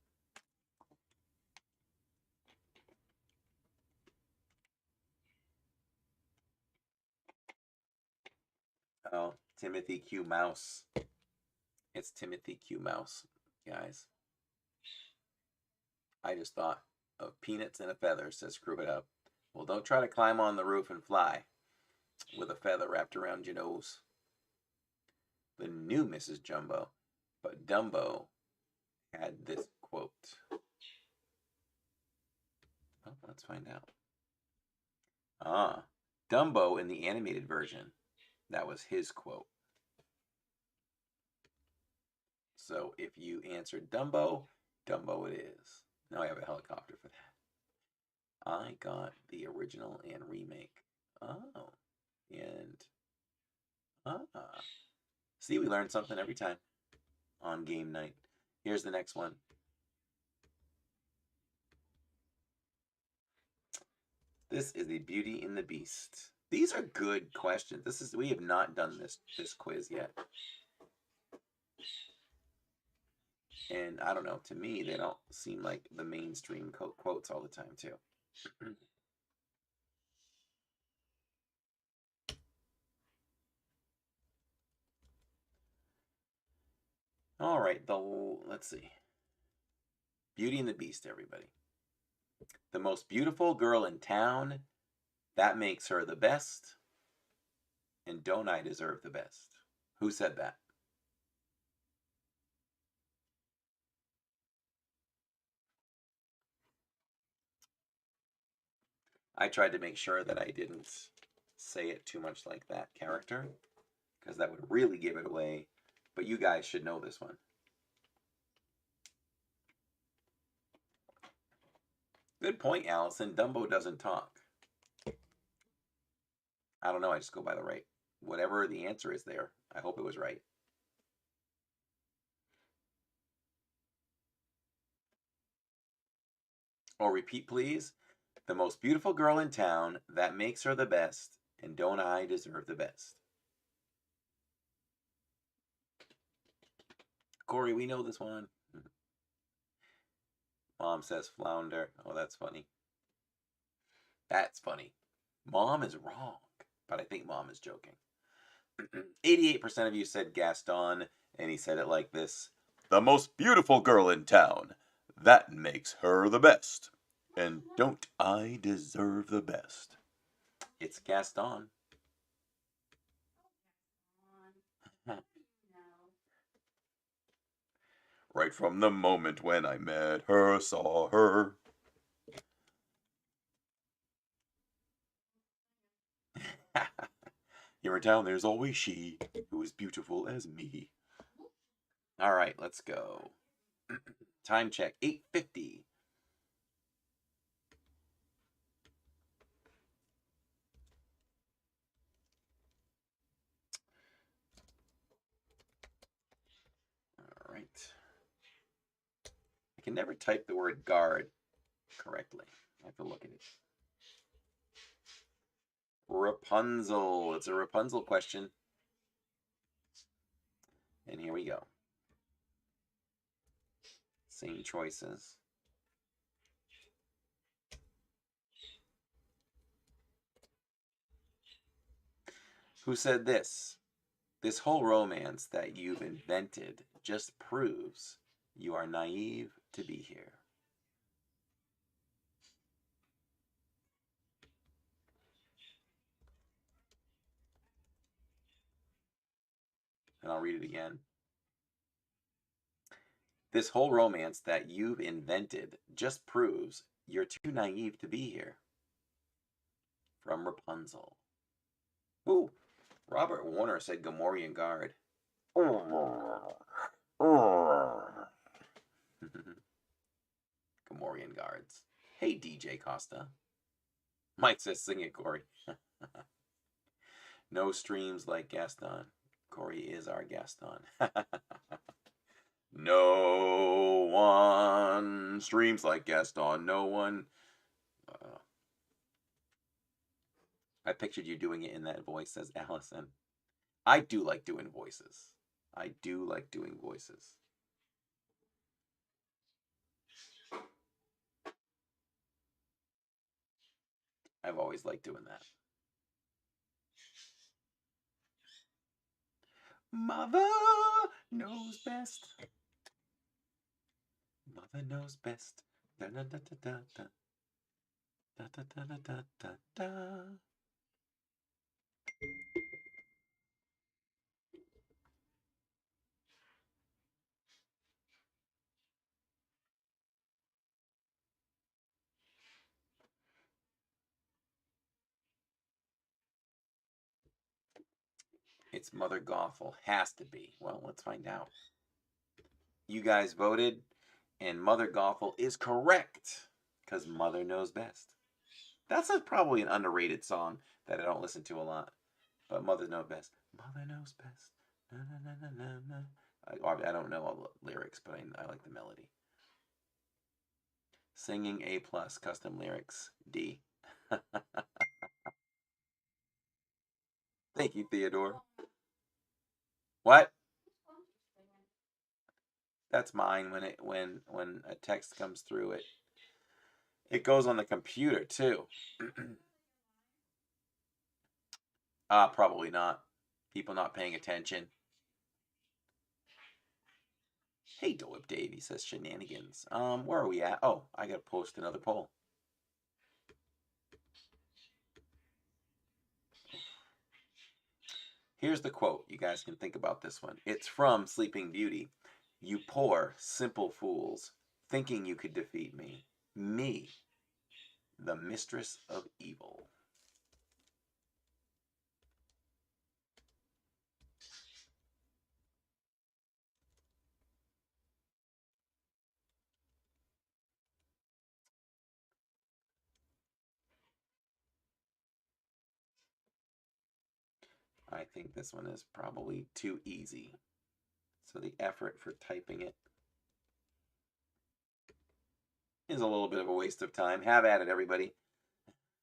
Oh, Timothy Q. Mouse. It's Timothy Q. Mouse, guys. I just thought of peanuts and a feather, says Screw It Up. Well, don't try to climb on the roof and fly with a feather wrapped around your nose. The new Mrs. Jumbo, but Dumbo had this quote. Well, let's find out. Dumbo in the animated version. That was his quote. So if you answered Dumbo, Dumbo it is. Now I have a helicopter for that. I got the original and remake. Oh. And see, we learn something every time on game night. Here's the next one. This is the Beauty and the Beast. These are good questions. We have not done this quiz yet. And I don't know, to me, they don't seem like the mainstream quotes all the time, too. All right, let's see. Beauty and the Beast, everybody. The most beautiful girl in town, that makes her the best. And don't I deserve the best? Who said that? I tried to make sure that I didn't say it too much like that character, because that would really give it away. But you guys should know this one. Good point, Allison. Dumbo doesn't talk. I don't know. I just go by the right. Whatever the answer is there, I hope it was right. Or repeat, please. The most beautiful girl in town, that makes her the best. And don't I deserve the best? Corey, we know this one. Mom says flounder. Oh, that's funny. That's funny. Mom is wrong, but I think Mom is joking. 88% of you said Gaston, and he said it like this. The most beautiful girl in town. That makes her the best. And don't I deserve the best? It's Gaston. Right from the moment when I met her, saw her. Here in town, there's always she who is beautiful as me. All right, let's go. Time check, 8:50. All right. I can never type the word guard correctly. I have to look at it. Rapunzel. It's a Rapunzel question. And here we go. Same choices. Who said this? This whole romance that you've invented just proves you are naive to be here. And I'll read it again. This whole romance that you've invented just proves you're too naive to be here. From Rapunzel. Ooh, Robert Warner said Gamorrean Guard. Gamorrean Guards. Hey, DJ Costa. Mike says, sing it, Corey. No streams like Gaston. Corey is our Gaston. No one streams like Gaston. No one. I pictured you doing it in that voice, says Allison. I do like doing voices. I do like doing voices. I've always liked doing that. Mother knows best. Mother knows best. Da da da da da da. Da da da da da da da. It's Mother Gothel. Has to be. Well, let's find out. You guys voted, and Mother Gothel is correct, because Mother knows best. That's probably an underrated song that I don't listen to a lot. But Mother knows best. Mother knows best. Na, na, na, na, na. I don't know all the lyrics, but I like the melody. Singing A+, custom lyrics, D. Thank you, Theodore. What? That's mine. When a text comes through, it goes on the computer too. Probably not. People not paying attention. Hey, Dolip Davey says shenanigans. Where are we at? Oh, I gotta post another poll. Here's the quote. You guys can think about this one. It's from Sleeping Beauty. You poor, simple fools, thinking you could defeat me. Me, the mistress of evil. I think this one is probably too easy. So the effort for typing it is a little bit of a waste of time. Have at it, everybody.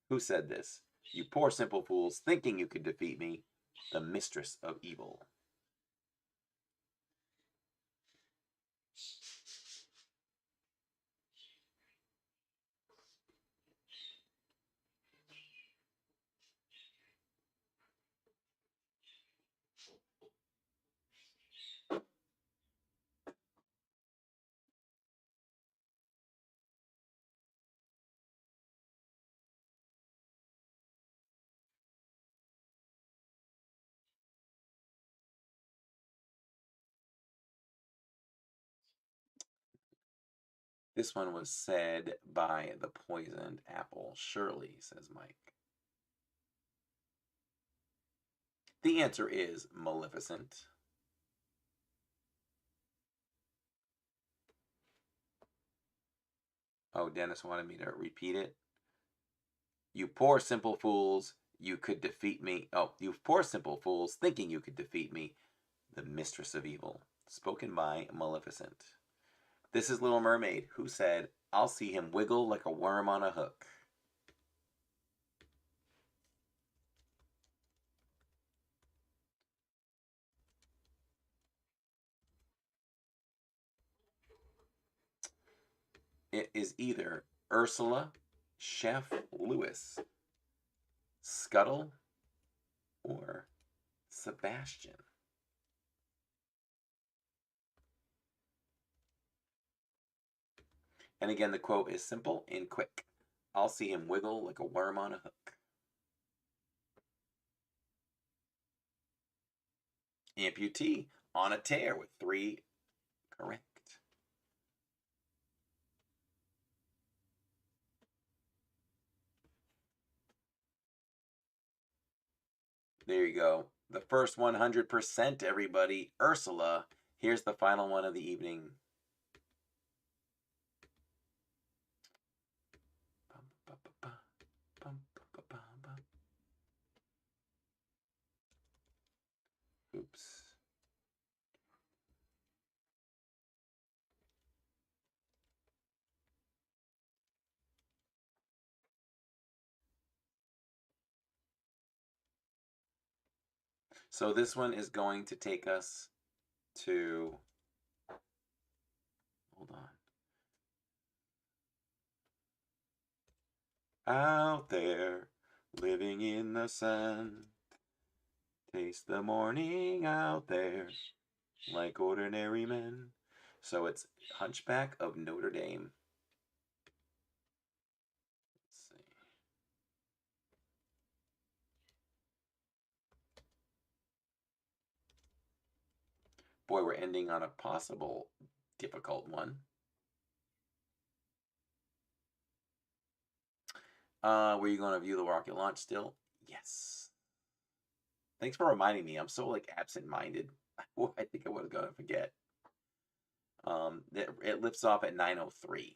Who said this? You poor simple fools, thinking you could defeat me, the mistress of evil. This one was said by the poisoned apple. Surely, says Mike. The answer is Maleficent. Oh, Dennis wanted me to repeat it. You poor simple fools, you could defeat me. Oh, you poor simple fools, thinking you could defeat me, the mistress of evil. Spoken by Maleficent. This is Little Mermaid, who said, I'll see him wiggle like a worm on a hook. It is either Ursula, Chef Lewis, Scuttle, or Sebastian. And again, the quote is simple and quick. I'll see him wiggle like a worm on a hook. Amputee on a tear with 3 correct. There you go. The first 100%, everybody. Ursula. Here's the final one of the evening. Oops. So this one is going to take us to, hold on. Out there, living in the sun, taste the morning out there, like ordinary men. So it's Hunchback of Notre Dame. Let's see. Boy, we're ending on a possible difficult one. Were you going to view the rocket launch still? Yes. Thanks for reminding me. I'm so like absent-minded. I think I was gonna forget. It lifts off at 9:03.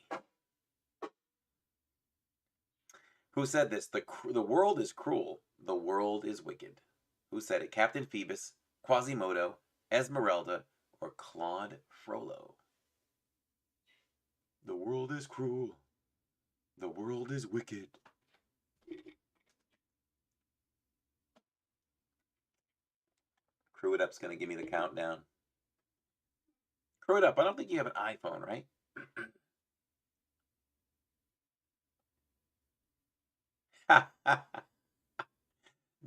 Who said this? The world is cruel. The world is wicked. Who said it? Captain Phoebus, Quasimodo, Esmeralda, or Claude Frollo? The world is cruel. The world is wicked. Crew It Up's going to give me the countdown. Crew It Up, I don't think you have an iPhone, right?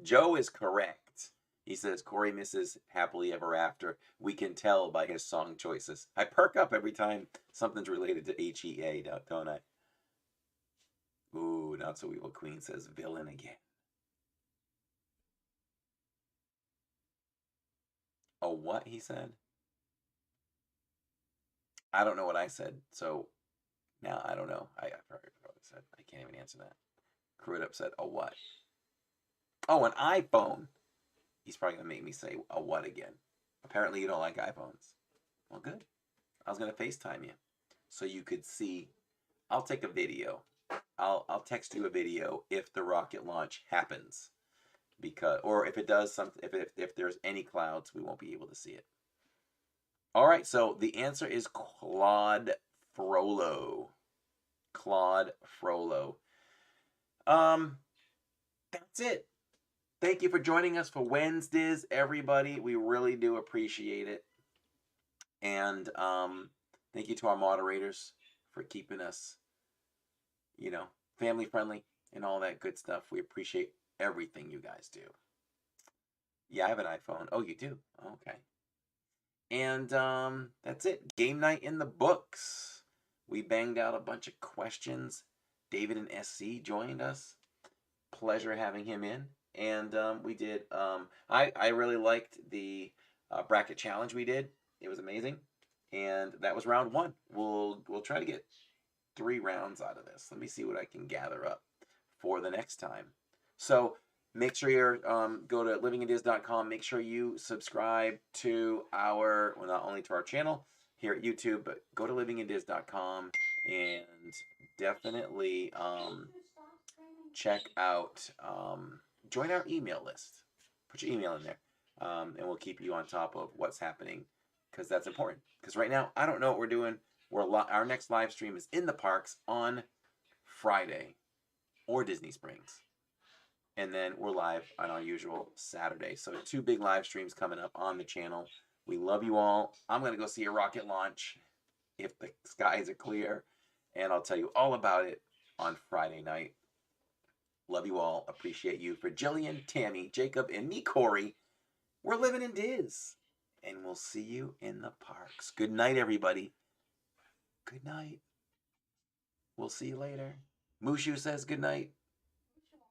Joe is correct. He says Corey misses Happily Ever After. We can tell by his song choices. I perk up every time something's related to HEA, don't I? Ooh, Not So Evil Queen says villain again. Oh, what he said? I don't know what I said, so now I don't know. I probably said. I can't even answer that. Crew It Up said, a what? Oh, an iPhone. He's probably going to make me say a what again. Apparently you don't like iPhones. Well, good. I was going to FaceTime you so you could see. I'll take a video. I'll text you a video if the rocket launch happens, because, or if it does something, if there's any clouds, we won't be able to see it. All right, so the answer is Claude Frollo. Claude Frollo. That's it. Thank you for joining us for WednesDIZ, everybody. We really do appreciate it. And thank you to our moderators for keeping us, you know, family friendly and all that good stuff. We appreciate everything you guys do. Yeah, I have an iPhone. Oh, you do? Okay. And that's it. Game night in the books. We banged out a bunch of questions. David and SC joined us. Pleasure having him in. And we did, I really liked the bracket challenge we did. It was amazing. And that was round 1. We'll try to get 3 rounds out of this. Let me see what I can gather up for the next time. So make sure you're go to livingindiz.com. Make sure you subscribe to our, well, not only to our channel here at YouTube, but go to livingindiz.com and definitely check out, join our email list. Put your email in there, and we'll keep you on top of what's happening, because that's important. Because right now, I don't know what we're doing. Our next live stream is in the parks on Friday or Disney Springs. And then we're live on our usual Saturday. So 2 big live streams coming up on the channel. We love you all. I'm going to go see a rocket launch if the skies are clear. And I'll tell you all about it on Friday night. Love you all. Appreciate you. For Jillian, Tammy, Jacob, and me, Corey, we're living in Diz. And we'll see you in the parks. Good night, everybody. Good night. We'll see you later. Mushu says good night.